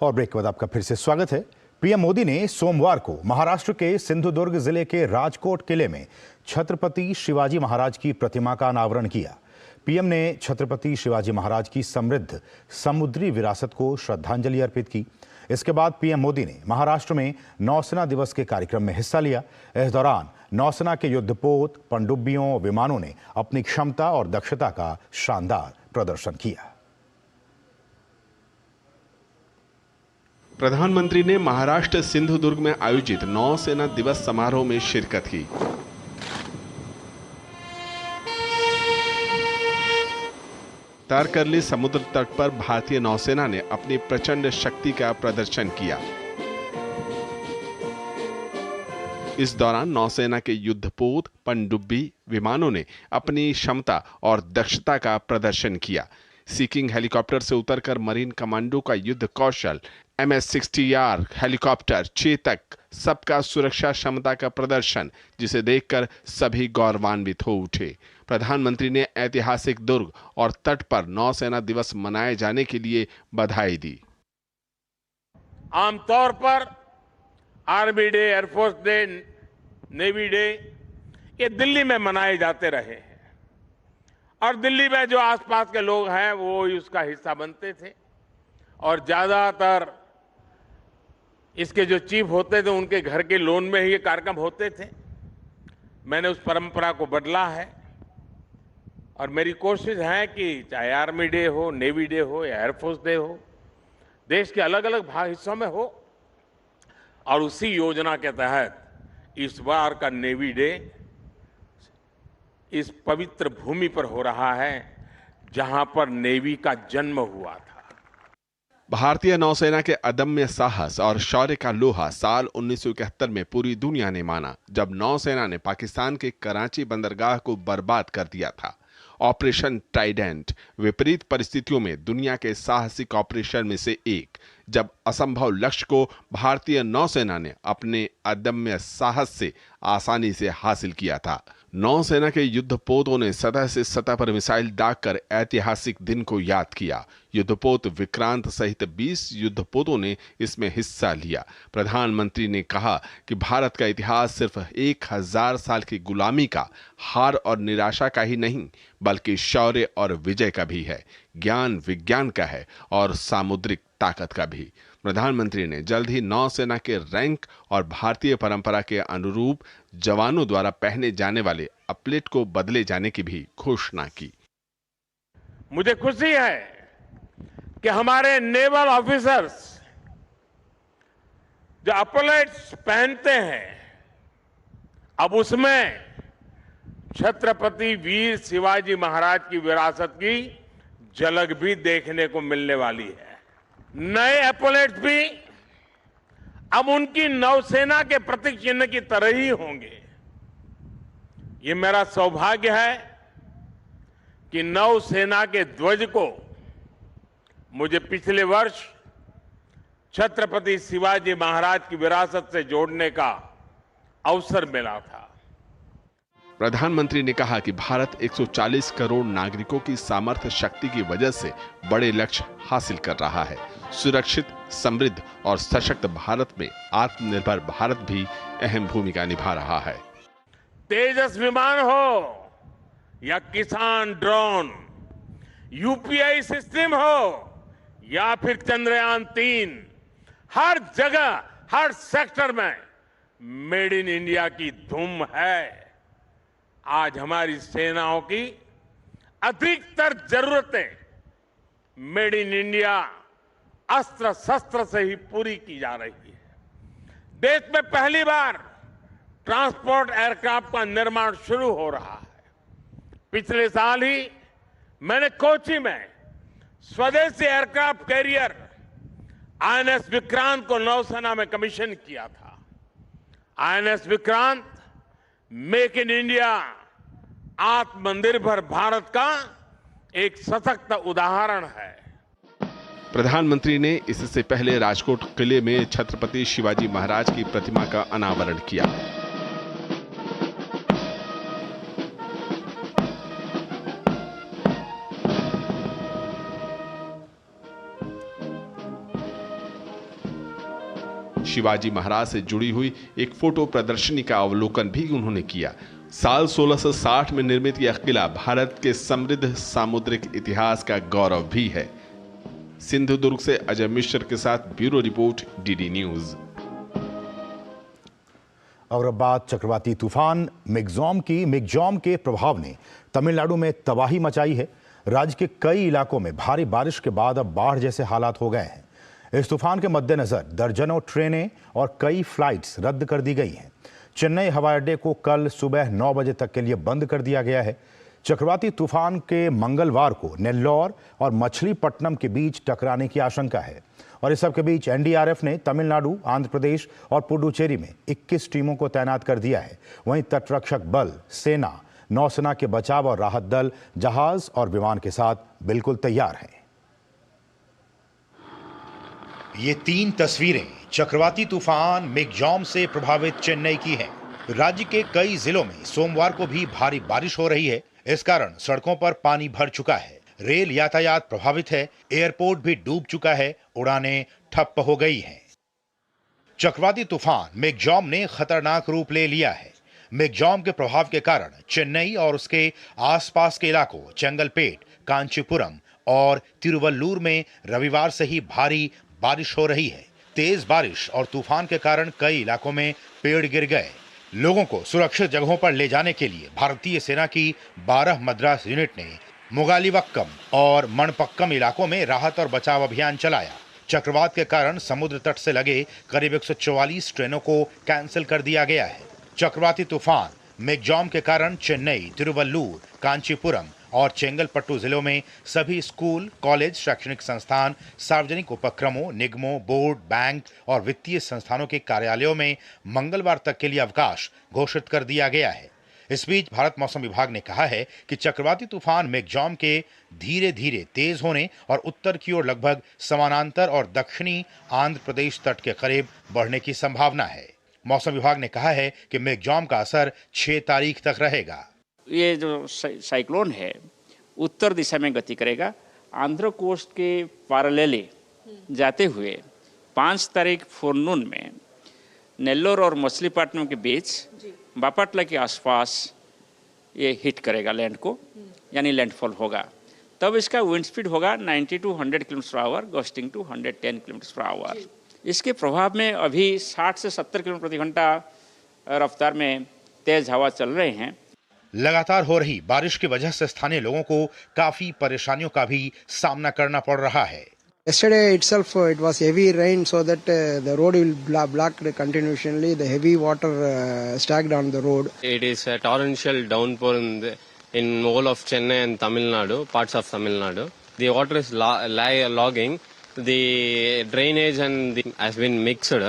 और ब्रेक के बाद आपका फिर से स्वागत है। पीएम मोदी ने सोमवार को महाराष्ट्र के सिंधुदुर्ग जिले के राजकोट किले में छत्रपति शिवाजी महाराज की प्रतिमा का अनावरण किया। पीएम ने छत्रपति शिवाजी महाराज की समृद्ध समुद्री विरासत को श्रद्धांजलि अर्पित की। इसके बाद पीएम मोदी ने महाराष्ट्र में नौसेना दिवस के कार्यक्रम में हिस्सा लिया। इस दौरान नौसेना के युद्धपोत, पनडुब्बियों, विमानों ने अपनी क्षमता और दक्षता का शानदार प्रदर्शन किया। प्रधानमंत्री ने महाराष्ट्र सिंधुदुर्ग में आयोजित नौसेना दिवस समारोह में शिरकत की। तारकर्ली समुद्र तट पर भारतीय नौसेना ने अपनी प्रचंड शक्ति का प्रदर्शन किया। इस दौरान नौसेना के युद्धपोत पनडुब्बी विमानों ने अपनी क्षमता और दक्षता का प्रदर्शन किया। सीकिंग हेलीकॉप्टर से उतरकर मरीन कमांडो का युद्ध कौशल, MS-60R हेलीकॉप्टर, चेतक, सबका सुरक्षा क्षमता का प्रदर्शन, जिसे देखकर सभी गौरवान्वित हो उठे। प्रधानमंत्री ने ऐतिहासिक दुर्ग और तट पर नौसेना दिवस मनाए जाने के लिए बधाई दी। आमतौर पर army day, air force day, navy day ये दिल्ली में मनाए जाते रहे हैं और दिल्ली में जो आसपास के लोग हैं वो उसका हिस्सा बनते थे और ज्यादातर इसके जो चीफ होते थे उनके घर के लोन में ही ये कार्यक्रम होते थे। मैंने उस परंपरा को बदला है और मेरी कोशिश है कि चाहे आर्मी डे हो, नेवी डे हो या एयरफोर्स डे हो, देश के अलग अलग भाग हिस्सों में हो और उसी योजना के तहत इस बार का नेवी डे इस पवित्र भूमि पर हो रहा है जहां पर नेवी का जन्म हुआ था। भारतीय नौसेना के अदम्य साहस और शौर्य का लोहा साल 1971 में पूरी दुनिया ने माना, जब नौसेना ने पाकिस्तान के कराची बंदरगाह को बर्बाद कर दिया था। ऑपरेशन ट्राइडेंट विपरीत परिस्थितियों में दुनिया के साहसिक ऑपरेशन में से एक, जब असंभव लक्ष्य को भारतीय नौसेना ने अपने अदम्य साहस से आसानी से हासिल किया था। नौसेना के युद्धपोतों ने सतह से सतह पर मिसाइल दागकर ऐतिहासिक दिन को याद किया। युद्धपोत विक्रांत सहित 20 युद्धपोतों ने इसमें हिस्सा लिया। प्रधानमंत्री ने कहा कि भारत का इतिहास सिर्फ 1000 साल की गुलामी का, हार और निराशा का ही नहीं, बल्कि शौर्य और विजय का भी है, ज्ञान विज्ञान का है और सामुद्रिक ताकत का भी। प्रधानमंत्री ने जल्द ही नौसेना के रैंक और भारतीय परंपरा के अनुरूप जवानों द्वारा पहने जाने वाले अपलेट को बदले जाने की भी घोषणा की। मुझे खुशी है कि हमारे नेवल ऑफिसर्स जो अपलेट्स पहनते हैं, अब उसमें छत्रपति वीर शिवाजी महाराज की विरासत की झलक भी देखने को मिलने वाली है। नए एपोलेट्स भी अब उनकी नौसेना के प्रतीक चिन्ह की तरह ही होंगे। ये मेरा सौभाग्य है कि नौसेना के ध्वज को मुझे पिछले वर्ष छत्रपति शिवाजी महाराज की विरासत से जोड़ने का अवसर मिला था। प्रधानमंत्री ने कहा कि भारत 140 करोड़ नागरिकों की सामर्थ्य शक्ति की वजह से बड़े लक्ष्य हासिल कर रहा है। सुरक्षित, समृद्ध और सशक्त भारत में आत्मनिर्भर भारत भी अहम भूमिका निभा रहा है। तेजस विमान हो या किसान ड्रोन, यूपीआई सिस्टम हो या फिर चंद्रयान 3, हर जगह, हर सेक्टर में मेड इन इंडिया की धूम है। आज हमारी सेनाओं की अधिकतर जरूरतें मेड इन इंडिया अस्त्र शस्त्र से ही पूरी की जा रही है। देश में पहली बार ट्रांसपोर्ट एयरक्राफ्ट का निर्माण शुरू हो रहा है। पिछले साल ही मैंने कोची में स्वदेशी एयरक्राफ्ट कैरियर INS विक्रांत को नौसेना में कमीशन किया था। INS Vikrant make in India, आत्मनिर्भर भारत का एक सशक्त उदाहरण है। प्रधानमंत्री ने इससे पहले राजकोट किले में छत्रपति शिवाजी महाराज की प्रतिमा का अनावरण किया। शिवाजी महाराज से जुड़ी हुई एक फोटो प्रदर्शनी का अवलोकन भी उन्होंने किया। साल 1660 में निर्मित यह किला भारत के समृद्ध सामुद्रिक इतिहास का गौरव भी है। सिंधुदुर्ग से अजय मिश्र के साथ ब्यूरो रिपोर्ट, डीडी न्यूज। और अब बात चक्रवाती तूफान मिगजॉम के प्रभाव ने तमिलनाडु में तबाही मचाई है। राज्य के कई इलाकों में भारी बारिश के बाद अब बाढ़ जैसे हालात हो गए हैं। इस तूफान के मद्देनजर दर्जनों ट्रेनें और कई फ्लाइट्स रद्द कर दी गई हैं। चेन्नई हवाई अड्डे को कल सुबह 9 बजे तक के लिए बंद कर दिया गया है। चक्रवाती तूफान के मंगलवार को नेल्लौर और मछलीपट्टनम के बीच टकराने की आशंका है और इस सब के बीच एनडीआरएफ ने तमिलनाडु, आंध्र प्रदेश और पुडुचेरी में 21 टीमों को तैनात कर दिया है। वहीं तटरक्षक बल, सेना, नौसेना के बचाव और राहत दल जहाज और विमान के साथ बिल्कुल तैयार हैं। ये 3 तस्वीरें चक्रवाती तूफान मिगजॉम से प्रभावित चेन्नई की हैं। राज्य के कई जिलों में सोमवार को भी भारी बारिश हो रही है। इस कारण सड़कों पर पानी भर चुका है, रेल यातायात प्रभावित है, एयरपोर्ट भी डूब चुका है, उड़ानें ठप्प हो गई हैं। चक्रवाती तूफान मिगजॉम ने खतरनाक रूप ले लिया है। मिगजॉम के प्रभाव के कारण चेन्नई और उसके आसपास के इलाकों चेंगलपेट, कांचीपुरम और तिरुवल्लुर में रविवार से ही भारी बारिश हो रही है। तेज बारिश और तूफान के कारण कई इलाकों में पेड़ गिर गए। लोगों को सुरक्षित जगहों पर ले जाने के लिए भारतीय सेना की 12 मद्रास यूनिट ने मुगालिवक्कम और मणपक्कम इलाकों में राहत और बचाव अभियान चलाया। चक्रवात के कारण समुद्र तट से लगे करीब 144 ट्रेनों को कैंसिल कर दिया गया है। चक्रवाती तूफान मिगजॉम के कारण चेन्नई, तिरुवल्लुर, कांचीपुरम और चेंगलपट्टू जिलों में सभी स्कूल, कॉलेज, शैक्षणिक संस्थान, सार्वजनिक उपक्रमों, निगमों, बोर्ड, बैंक और वित्तीय संस्थानों के कार्यालयों में मंगलवार तक के लिए अवकाश घोषित कर दिया गया है। इस बीच भारत मौसम विभाग ने कहा है कि चक्रवाती तूफान मिगजॉम के धीरे धीरे तेज होने और उत्तर की ओर लगभग समानांतर और दक्षिणी आंध्र प्रदेश तट के करीब बढ़ने की संभावना है। मौसम विभाग ने कहा है कि मिगजॉम का असर 6 तारीख तक रहेगा। ये जो साइक्लोन है उत्तर दिशा में गति करेगा, आंध्र कोस्ट के पैरेलली जाते हुए 5 तारीख फोरनून में नेल्लोर और मछलीपट्टनम के बीच बापटला के आसपास ये हिट करेगा लैंड को, यानी लैंडफॉल होगा। तब इसका विंड स्पीड होगा 90 to 100 kilometre per hour, gusting to 110 kilometre per hour. इसके प्रभाव में अभी 60 से 70 किलोमीटर प्रति घंटा रफ्तार में तेज हवा चल रहे हैं। लगातार हो रही बारिश की वजह से स्थानीय लोगों को काफी परेशानियों का भी सामना करना पड़ रहा है। Yesterday itself it was heavy rain, so that the road will blocked continuously. The heavy water stacked on the road. It is a torrential downpour in whole of Chennai and Tamil Nadu, parts of Tamil Nadu. The water is logging. The drainage and has been mixed.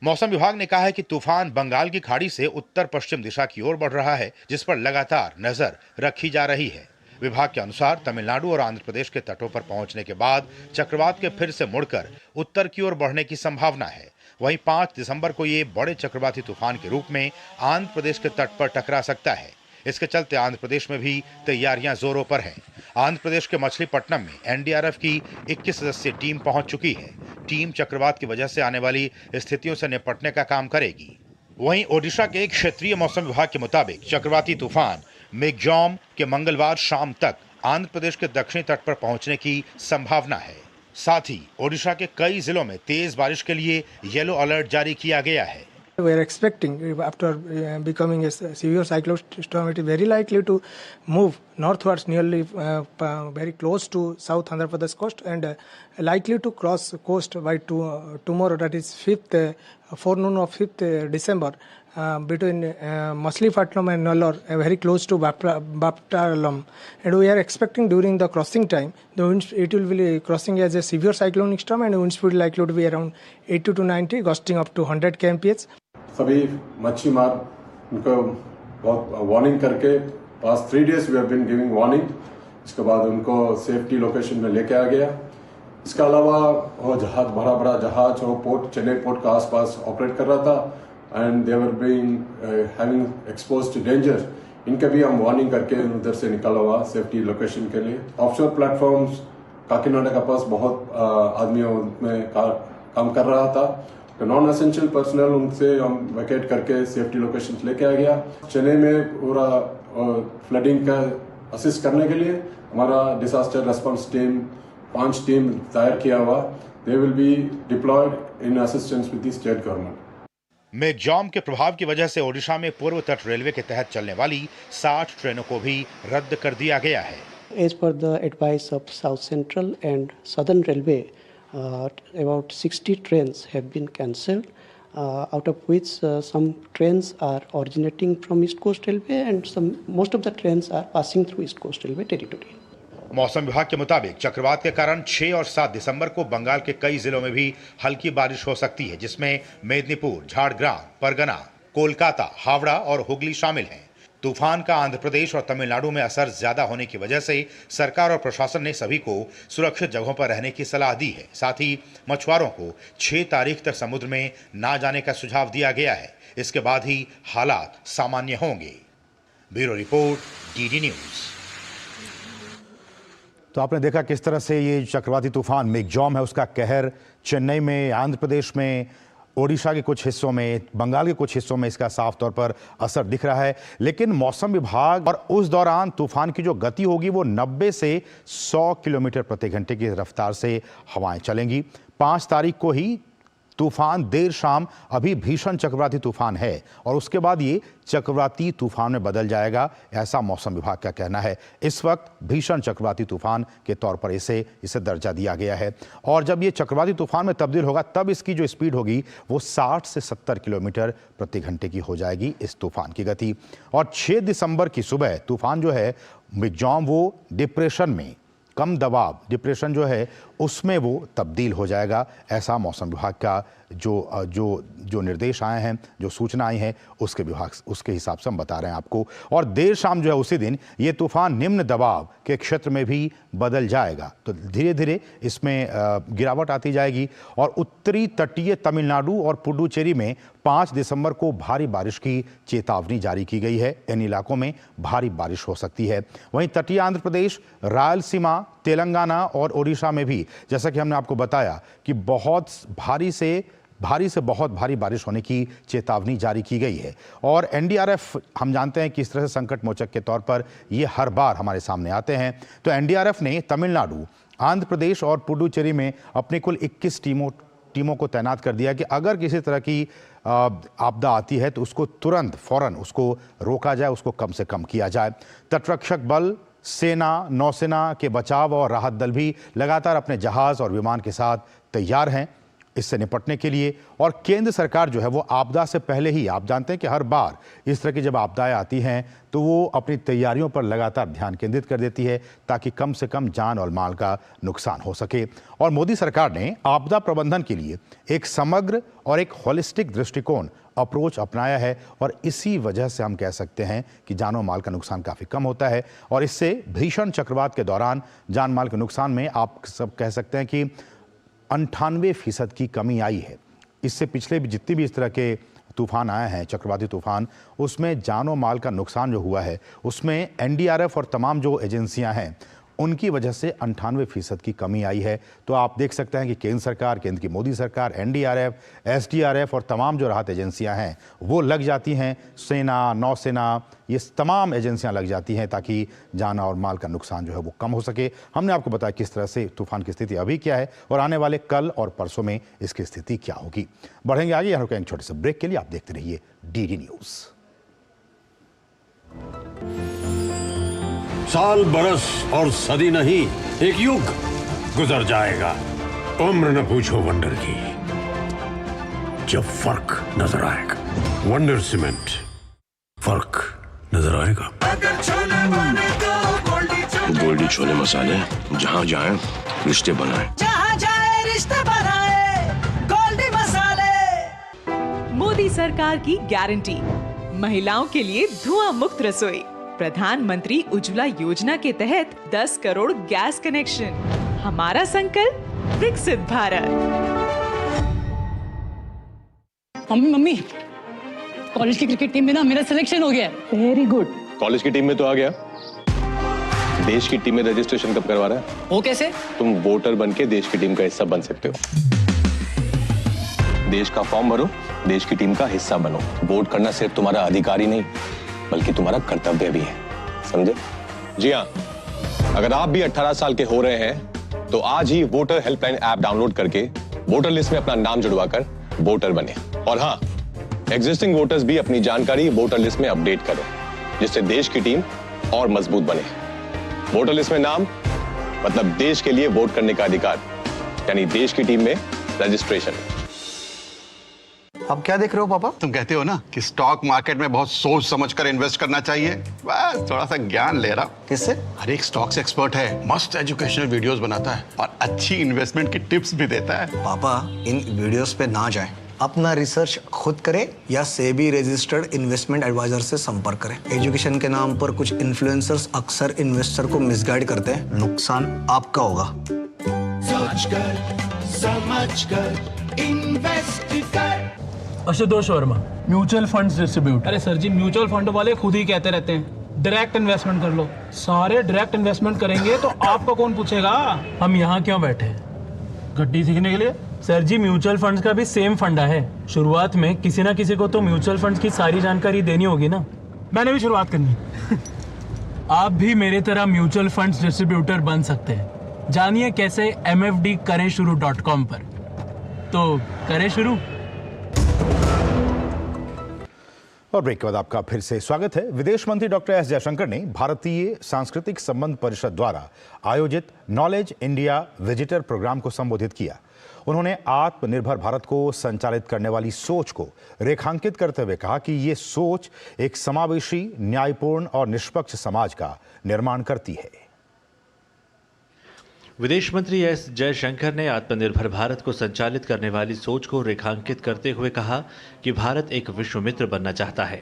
मौसम विभाग ने कहा है कि तूफान बंगाल की खाड़ी से उत्तर पश्चिम दिशा की ओर बढ़ रहा है, जिस पर लगातार नजर रखी जा रही है। विभाग के अनुसार तमिलनाडु और आंध्र प्रदेश के तटों पर पहुंचने के बाद चक्रवात के फिर से मुड़कर उत्तर की ओर बढ़ने की संभावना है। वहीं 5 दिसंबर को ये बड़े चक्रवाती तूफान के रूप में आंध्र प्रदेश के तट पर टकरा सकता है। इसके चलते आंध्र प्रदेश में भी तैयारियां जोरों पर हैं। आंध्र प्रदेश के मछलीपट्टनम में एनडीआरएफ की 21 सदस्यीय टीम पहुंच चुकी है। टीम चक्रवात की वजह से आने वाली स्थितियों से निपटने का काम करेगी। वहीं ओडिशा के क्षेत्रीय मौसम विभाग के मुताबिक चक्रवाती तूफान मिगजॉम के मंगलवार शाम तक आंध्र प्रदेश के दक्षिणी तट पर पहुंचने की संभावना है। साथ ही ओडिशा के कई जिलों में तेज बारिश के लिए येलो अलर्ट जारी किया गया है। We are expecting after becoming a severe cyclone storm, it is very likely to move northwards, nearly very close to South Andhra Pradesh coast, and likely to cross coast by tomorrow, that is 5th forenoon of 5th December, between Machilipatnam and Nellore, very close to Baptalam. And we are expecting during the crossing time, it will be crossing as a severe cyclonic storm, and wind speed likely to be around 80 to 90, gusting up to 100 kmph. सभी मच्छी मार उनको बहुत warning करके पास 3 days we have been giving warning. इसके बाद उनको सेफ्टी लोकेशन में लेके आ गया। इसके अलावा वो जहाज, बड़ा जहाज वो पोर्ट, चेन्नई पोर्ट के आसपास ऑपरेट कर रहा था and they were being having exposed to danger. इनके भी हम वार्निंग करके उधर से निकाला हुआ सेफ्टी लोकेशन के लिए। ऑफशोर प्लेटफॉर्म्स काकीनाडा के पास बहुत आदमियों में काम कर रहा था। नॉन एसेंशियल पर्सनल उनसे हम वैकेट करके सेफ्टी लोकेशन लेके आ गया। चेन्नई में पूरा फ्लडिंग का असिस्ट करने के लिए हमारा डिजास्टर रेस्पॉन्स टीम 5 टीम तैयार किया हुआ। They will be deployed in assistance with the state government. Michaung के प्रभाव की वजह से ओडिशा में पूर्व तट रेलवे के तहत चलने वाली 60 ट्रेनों को भी रद्द कर दिया गया है। As per the advice of South Central and Southern Railway, about 60 trains have been cancelled. out of which some trains are originating from East Coast Railway and most of the trains are passing through East Coast Railway territory. मौसम विभाग के मुताबिक चक्रवात के कारण 6 और 7 दिसंबर को बंगाल के कई जिलों में भी हल्की बारिश हो सकती है, जिसमें मेदिनीपुर, झारग्राम, परगना, कोलकाता, हावड़ा और हुगली शामिल हैं। तूफान का आंध्र प्रदेश और तमिलनाडु में असर ज्यादा होने की वजह से सरकार और प्रशासन ने सभी को सुरक्षित जगहों पर रहने की सलाह दी है। साथ ही मछुआरों को 6 तारीख तक समुद्र में ना जाने का सुझाव दिया गया है। इसके बाद ही हालात सामान्य होंगे। Bureau report, DD news. तो आपने देखा किस तरह से ये चक्रवाती तूफान मिगजॉम है, उसका कहर चेन्नई में, आंध्र प्रदेश में, ओडिशा के कुछ हिस्सों में, बंगाल के कुछ हिस्सों में इसका साफ तौर पर असर दिख रहा है। लेकिन मौसम विभाग और उस दौरान तूफान की जो गति होगी वो 90 से 100 किलोमीटर प्रति घंटे की रफ्तार से हवाएं चलेंगी। 5 तारीख को ही तूफान देर शाम अभी भीषण चक्रवाती तूफान है और उसके बाद ये चक्रवाती तूफान में बदल जाएगा, ऐसा मौसम विभाग का कहना है। इस वक्त भीषण चक्रवाती तूफान के तौर पर इसे दर्जा दिया गया है और जब ये चक्रवाती तूफान में तब्दील होगा तब इसकी जो स्पीड होगी वो 60 से 70 किलोमीटर प्रति घंटे की हो जाएगी इस तूफान की गति। और 6 दिसंबर की सुबह तूफान जो है मिगजॉम वो डिप्रेशन में, कम दबाव डिप्रेशन जो है उसमें वो तब्दील हो जाएगा, ऐसा मौसम विभाग का जो निर्देश आए हैं, जो सूचना आई है उसके हिसाब से हम बता रहे हैं आपको। और देर शाम जो है उसी दिन ये तूफान निम्न दबाव के क्षेत्र में भी बदल जाएगा, तो धीरे धीरे इसमें गिरावट आती जाएगी और उत्तरी तटीय तमिलनाडु और पुडुचेरी में 5 दिसंबर को भारी बारिश की चेतावनी जारी की गई है। इन इलाकों में भारी बारिश हो सकती है। वहीं तटीय आंध्र प्रदेश, रायलसीमा, तेलंगाना और ओडिशा में भी, जैसा कि हमने आपको बताया कि बहुत भारी से बहुत भारी बारिश होने की चेतावनी जारी की गई है। और एनडीआरएफ, हम जानते हैं कि इस तरह से संकट मोचक के तौर पर ये हर बार हमारे सामने आते हैं। तो एनडीआरएफ ने तमिलनाडु, आंध्र प्रदेश और पुडुचेरी में अपनी कुल 21 टीमों को तैनात कर दिया कि अगर किसी तरह की आपदा आती है तो उसको तुरंत फौरन उसको रोका जाए, उसको कम से कम किया जाए। तटरक्षक बल, सेना, नौसेना के बचाव और राहत दल भी लगातार अपने जहाज और विमान के साथ तैयार हैं इससे निपटने के लिए। और केंद्र सरकार जो है वो आपदा से पहले ही, आप जानते हैं कि हर बार इस तरह की जब आपदाएं आती हैं तो वो अपनी तैयारियों पर लगातार ध्यान केंद्रित कर देती है ताकि कम से कम जान और माल का नुकसान हो सके। और मोदी सरकार ने आपदा प्रबंधन के लिए एक समग्र और एक होलिस्टिक दृष्टिकोण अप्रोच अपनाया है और इसी वजह से हम कह सकते हैं कि जान और माल का नुकसान काफ़ी कम होता है। और इससे भीषण चक्रवात के दौरान जान माल के नुकसान में आप सब कह सकते हैं कि 98% की कमी आई है। इससे पिछले भी जितनी भी इस तरह के तूफान आए हैं, चक्रवाती तूफान, उसमें जान और माल का नुकसान जो हुआ है उसमें एनडीआरएफ और तमाम जो एजेंसियां हैं उनकी वजह से 98% की कमी आई है। तो आप देख सकते हैं कि केंद्र सरकार, केंद्र की मोदी सरकार, एनडीआरएफ, एसडीआरएफ और तमाम जो राहत एजेंसियां हैं वो लग जाती हैं, सेना, नौसेना, ये तमाम एजेंसियां लग जाती हैं ताकि जान और माल का नुकसान जो है वो कम हो सके। हमने आपको बताया किस तरह से तूफान की स्थिति अभी क्या है और आने वाले कल और परसों में इसकी स्थिति क्या होगी। बढ़ेंगे आगे, यहाँ रुकेंगे छोटे से ब्रेक के लिए। आप देखते रहिए डीडी न्यूज। साल, बरस और सदी नहीं, एक युग गुजर जाएगा। उम्र न पूछो वंडर की, जब फर्क नजर आएगा। वंडर सीमेंट, फर्क नजर आएगा। गोल्डी छोले मसाले, जहाँ जाए रिश्ते बनाए, जहाँ जाए रिश्ते बनाए, गोल्डी मसाले। मोदी सरकार की गारंटी, महिलाओं के लिए धुआं मुक्त रसोई। प्रधानमंत्री उज्ज्वला योजना के तहत 10 करोड़ गैस कनेक्शन। हमारा संकल्प, विकसित भारत। मम्मी, कॉलेज की क्रिकेट टीम में ना मेरा सिलेक्शन हो गया है। Very good. कॉलेज की टीम में तो आ गया, देश की टीम में रजिस्ट्रेशन कब करवा रहा है? वो कैसे? तुम वोटर बन के देश की टीम का हिस्सा बन सकते हो। देश का फॉर्म भरो, देश की टीम का हिस्सा बनो। वोट करना सिर्फ तुम्हारा अधिकार ही नहीं बल्कि तुम्हारा कर्तव्य भी है, समझे? जी हाँ, अगर आप भी 18 साल के हो रहे हैं तो आज ही वोटर हेल्पलाइन ऐप डाउनलोड करके वोटर लिस्ट में अपना नाम जुड़वाकर वोटर बने। और हाँ, एग्जिस्टिंग वोटर्स भी अपनी जानकारी वोटर लिस्ट में अपडेट करें, जिससे देश की टीम और मजबूत बने। वोटर लिस्ट में नाम मतलब देश के लिए वोट करने का अधिकार, यानी देश की टीम में रजिस्ट्रेशन। अब क्या देख रहे हो पापा? तुम कहते हो ना कि स्टॉक मार्केट में बहुत सोच समझ कर इन्वेस्ट करना चाहिए, बस थोड़ा सा ज्ञान ले रहा हूं। किससे? हर एक स्टॉक्स एक्सपर्ट है, मस्त एजुकेशनल वीडियोस बनाता है और अच्छी इन्वेस्टमेंट की टिप्स भी देता है। पापा इन वीडियोस पे ना जाएं, अपना रिसर्च खुद करें या सेबी रजिस्टर्ड इन्वेस्टमेंट एडवाइजर से संपर्क करें। एजुकेशन के नाम पर कुछ इन्फ्लुएंसर्स अक्सर इन्वेस्टर को मिसगाइड करते हैं, नुकसान आपका होगा। सोच कर समझ कर इन्वेस्ट कर। Ashutosh Verma, mutual funds distribute. अरे सर जी, म्यूचुअल फंड वाले खुद ही कहते रहते हैं डायरेक्ट इन्वेस्टमेंट कर लो। सारे डायरेक्ट इन्वेस्टमेंट करेंगे तो आपको कौन पूछेगा? हम यहाँ क्यों बैठे हैं? गड्डी सीखने के लिए? सर जी, म्यूचुअल फंड्स का भी सेम फंडा है। शुरुआत में किसी ना किसी को तो म्यूचुअल फंड्स की सारी जानकारी देनी होगी ना। मैंने भी शुरुआत करनी। आप भी मेरे तरह म्यूचुअल फंड्स डिस्ट्रीब्यूटर बन सकते हैं। जानिए कैसे mfdkareshuru.com पर। तो करें शुरू। और ब्रेक के बाद आपका फिर से स्वागत है। विदेश मंत्री डॉक्टर एस जयशंकर ने भारतीय सांस्कृतिक संबंध परिषद द्वारा आयोजित नॉलेज इंडिया विजिटर प्रोग्राम को संबोधित किया। उन्होंने आत्मनिर्भर भारत को संचालित करने वाली सोच को रेखांकित करते हुए कहा कि ये सोच एक समावेशी, न्यायपूर्ण और निष्पक्ष समाज का निर्माण करती है। विदेश मंत्री एस जयशंकर ने आत्मनिर्भर भारत को संचालित करने वाली सोच को रेखांकित करते हुए कहा कि भारत एक विश्व मित्र बनना चाहता है।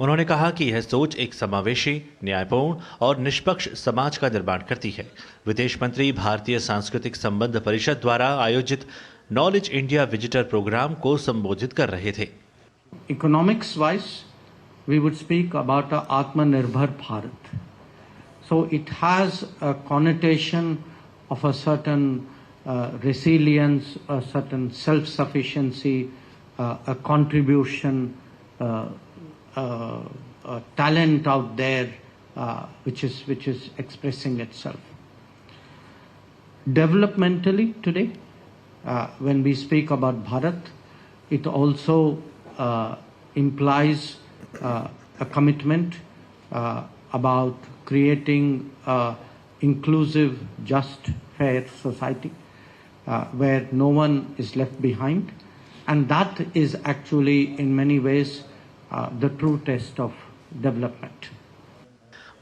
उन्होंने कहा कि यह सोच एक समावेशी, न्यायपूर्ण और निष्पक्ष समाज का निर्माण करती है। विदेश मंत्री भारतीय सांस्कृतिक संबंध परिषद द्वारा आयोजित नॉलेज इंडिया विजिटर प्रोग्राम को संबोधित कर रहे थे। Economics wise we would speak about Atmanirbhar Bharat. So it has a connotation of a certain resilience, a certain self-sufficiency, a contribution, a talent out there, which is expressing itself. Developmentally today, when we speak about Bharat, it also implies a commitment about creating inclusive, just, fair society where no one is left behind, and that is actually in many ways the true test of development.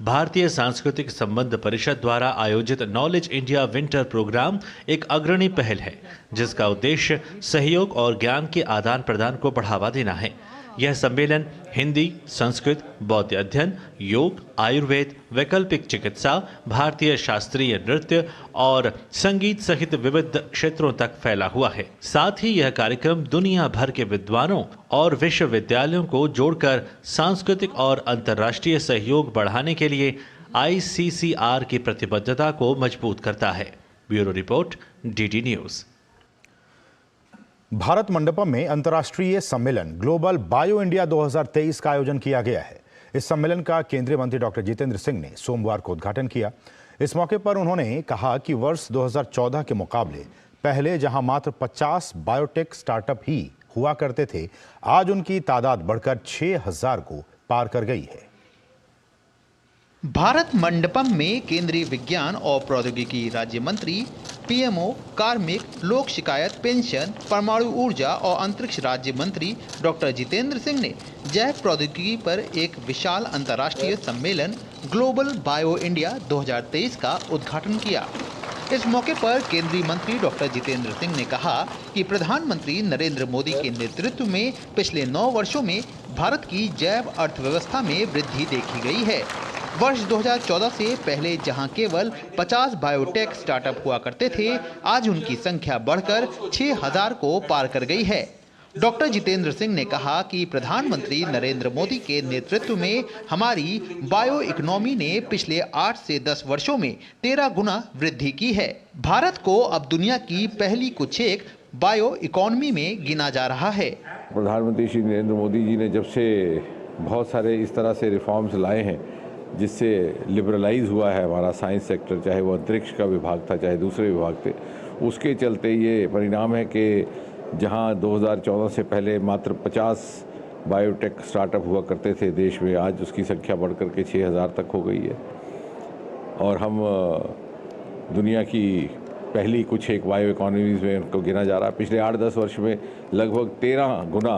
भारतीय सांस्कृतिक संबंध परिषद द्वारा आयोजित knowledge India winter programme एक अग्रणी पहल है, जिसका उद्देश्य सहयोग और ज्ञान के आदान प्रदान को बढ़ावा देना है। यह सम्मेलन हिंदी, संस्कृत, बौद्ध अध्ययन, योग, आयुर्वेद, वैकल्पिक चिकित्सा, भारतीय शास्त्रीय नृत्य और संगीत सहित विविध क्षेत्रों तक फैला हुआ है। साथ ही यह कार्यक्रम दुनिया भर के विद्वानों और विश्वविद्यालयों को जोड़कर सांस्कृतिक और अंतर्राष्ट्रीय सहयोग बढ़ाने के लिए ICCR की प्रतिबद्धता को मजबूत करता है। Bureau report, DD news. Bharat Mandapam में अंतर्राष्ट्रीय सम्मेलन ग्लोबल बायो इंडिया 2023 का आयोजन किया गया है। इस सम्मेलन का केंद्रीय मंत्री डॉक्टर जितेंद्र सिंह ने सोमवार को उद्घाटन किया। इस मौके पर उन्होंने कहा कि वर्ष 2014 के मुकाबले पहले जहां मात्र 50 बायोटेक स्टार्टअप ही हुआ करते थे, आज उनकी तादाद बढ़कर 6000 को पार कर गई है। भारत मंडपम में केंद्रीय विज्ञान और प्रौद्योगिकी राज्य मंत्री, PMO, कार्मिक, लोक शिकायत, पेंशन, परमाणु ऊर्जा और अंतरिक्ष राज्य मंत्री डॉक्टर जितेंद्र सिंह ने जैव प्रौद्योगिकी पर एक विशाल अंतर्राष्ट्रीय सम्मेलन ग्लोबल बायो इंडिया 2023 का उद्घाटन किया। इस मौके पर केंद्रीय मंत्री डॉक्टर जितेंद्र सिंह ने कहा कि प्रधानमंत्री नरेंद्र मोदी के नेतृत्व में पिछले 9 वर्षों में भारत की जैव अर्थव्यवस्था में वृद्धि देखी गई है। वर्ष 2014 से पहले जहां केवल 50 बायोटेक स्टार्टअप हुआ करते थे, आज उनकी संख्या बढ़कर 6000 को पार कर गई है। डॉक्टर जितेंद्र सिंह ने कहा कि प्रधानमंत्री नरेंद्र मोदी के नेतृत्व में हमारी बायो इकोनॉमी ने पिछले 8 से 10 वर्षों में 13 गुना वृद्धि की है। भारत को अब दुनिया की पहली कुछ एक बायो इकोनॉमी में गिना जा रहा है। प्रधानमंत्री श्री नरेंद्र मोदी जी ने जब से बहुत सारे इस तरह से रिफॉर्म्स लाए हैं, जिससे लिबरलाइज हुआ है हमारा साइंस सेक्टर, चाहे वो अंतरिक्ष का विभाग था, चाहे दूसरे विभाग थे, उसके चलते ये परिणाम है कि जहां 2014 से पहले मात्र 50 बायोटेक स्टार्टअप हुआ करते थे देश में, आज उसकी संख्या बढ़कर के 6000 तक हो गई है। और हम दुनिया की पहली कुछ एक बायो इकोनॉमीज़ में उनको गिना जा रहा है। पिछले 8-10 वर्ष में लगभग 13 गुना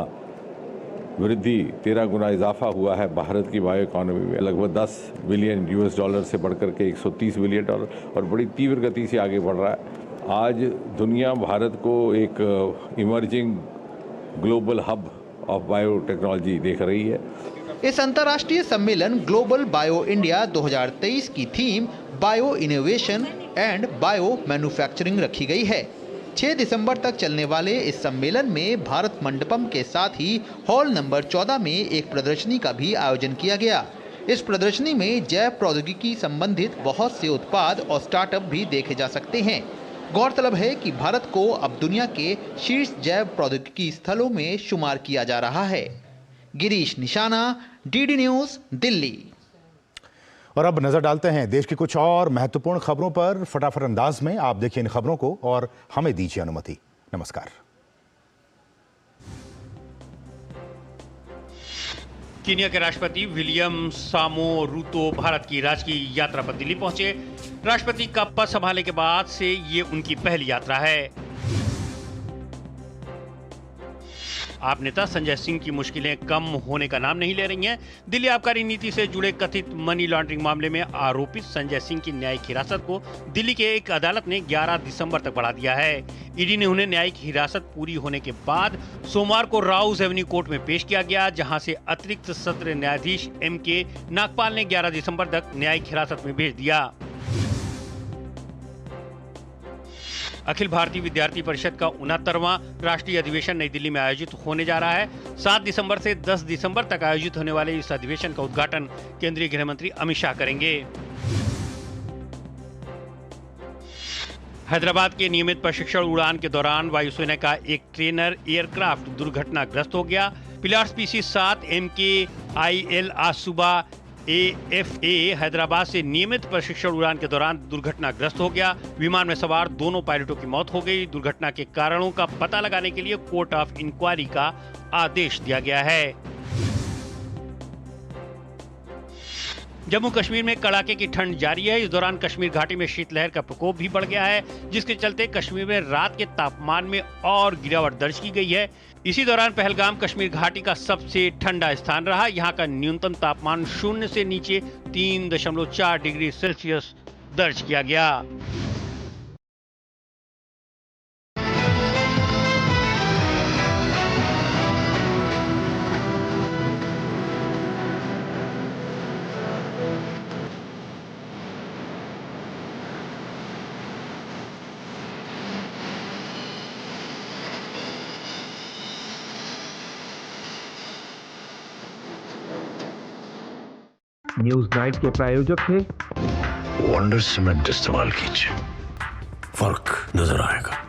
वृद्धि, 13 गुना इजाफा हुआ है भारत की बायो इकोनॉमी में। लगभग $10 बिलियन से बढ़कर के $130 बिलियन और बड़ी तीव्र गति से आगे बढ़ रहा है। आज दुनिया भारत को एक emerging global hub of biotechnology देख रही है। इस अंतर्राष्ट्रीय सम्मेलन ग्लोबल बायो इंडिया 2023 की theme bio innovation and bio manufacturing रखी गई है। 6 दिसंबर तक चलने वाले इस सम्मेलन में भारत मंडपम के साथ ही हॉल नंबर 14 में एक प्रदर्शनी का भी आयोजन किया गया। इस प्रदर्शनी में जैव प्रौद्योगिकी संबंधित बहुत से उत्पाद और स्टार्टअप भी देखे जा सकते हैं। गौरतलब है कि भारत को अब दुनिया के शीर्ष जैव प्रौद्योगिकी स्थलों में शुमार किया जा रहा है। गिरीश निशाना, डीडी न्यूज़, दिल्ली। और अब नजर डालते हैं देश की कुछ और महत्वपूर्ण खबरों पर फटाफट अंदाज में। आप देखिए इन खबरों को और हमें दीजिए अनुमति। नमस्कार। कीनिया के राष्ट्रपति विलियम सामो रूतो भारत की राजकीय यात्रा पर दिल्ली पहुंचे। राष्ट्रपति का पद संभालने के बाद से ये उनकी पहली यात्रा है। आप नेता संजय सिंह की मुश्किलें कम होने का नाम नहीं ले रही हैं। दिल्ली आबकारी नीति से जुड़े कथित मनी लॉन्ड्रिंग मामले में आरोपित संजय सिंह की न्यायिक हिरासत को दिल्ली के एक अदालत ने 11 दिसंबर तक बढ़ा दिया है। ईडी ने उन्हें न्यायिक हिरासत पूरी होने के बाद सोमवार को राउज एवेन्यू कोर्ट में पेश किया गया, जहां से अतिरिक्त सत्र न्यायाधीश MK नागपाल ने 11 दिसंबर तक न्यायिक हिरासत में भेज दिया। अखिल भारतीय विद्यार्थी परिषद का 69वां राष्ट्रीय अधिवेशन नई दिल्ली में आयोजित होने जा रहा है। 7 दिसंबर से 10 दिसंबर तक आयोजित होने वाले इस अधिवेशन का उद्घाटन केंद्रीय गृह मंत्री अमित शाह करेंगे। हैदराबाद के नियमित प्रशिक्षण उड़ान के दौरान वायुसेना का एक ट्रेनर एयरक्राफ्ट दुर्घटनाग्रस्त हो गया। पिलार स्पीसीज 7 MKIL आज सुबह AFA हैदराबाद से नियमित प्रशिक्षण उड़ान के दौरान दुर्घटनाग्रस्त हो गया। विमान में सवार दोनों पायलटों की मौत हो गई। दुर्घटना के कारणों का पता लगाने के लिए कोर्ट ऑफ इंक्वायरी का आदेश दिया गया है। जम्मू कश्मीर में कड़ाके की ठंड जारी है। इस दौरान कश्मीर घाटी में शीतलहर का प्रकोप भी बढ़ गया है, जिसके चलते कश्मीर में रात के तापमान में और गिरावट दर्ज की गई है। इसी दौरान पहलगाम कश्मीर घाटी का सबसे ठंडा स्थान रहा। यहाँ का न्यूनतम तापमान 0 से नीचे 3.4 डिग्री सेल्सियस दर्ज किया गया। न्यूज़ 9 के प्रायोजक थे वंडर सीमेंट इस्तेमाल कीजिए, फर्क नजर आएगा।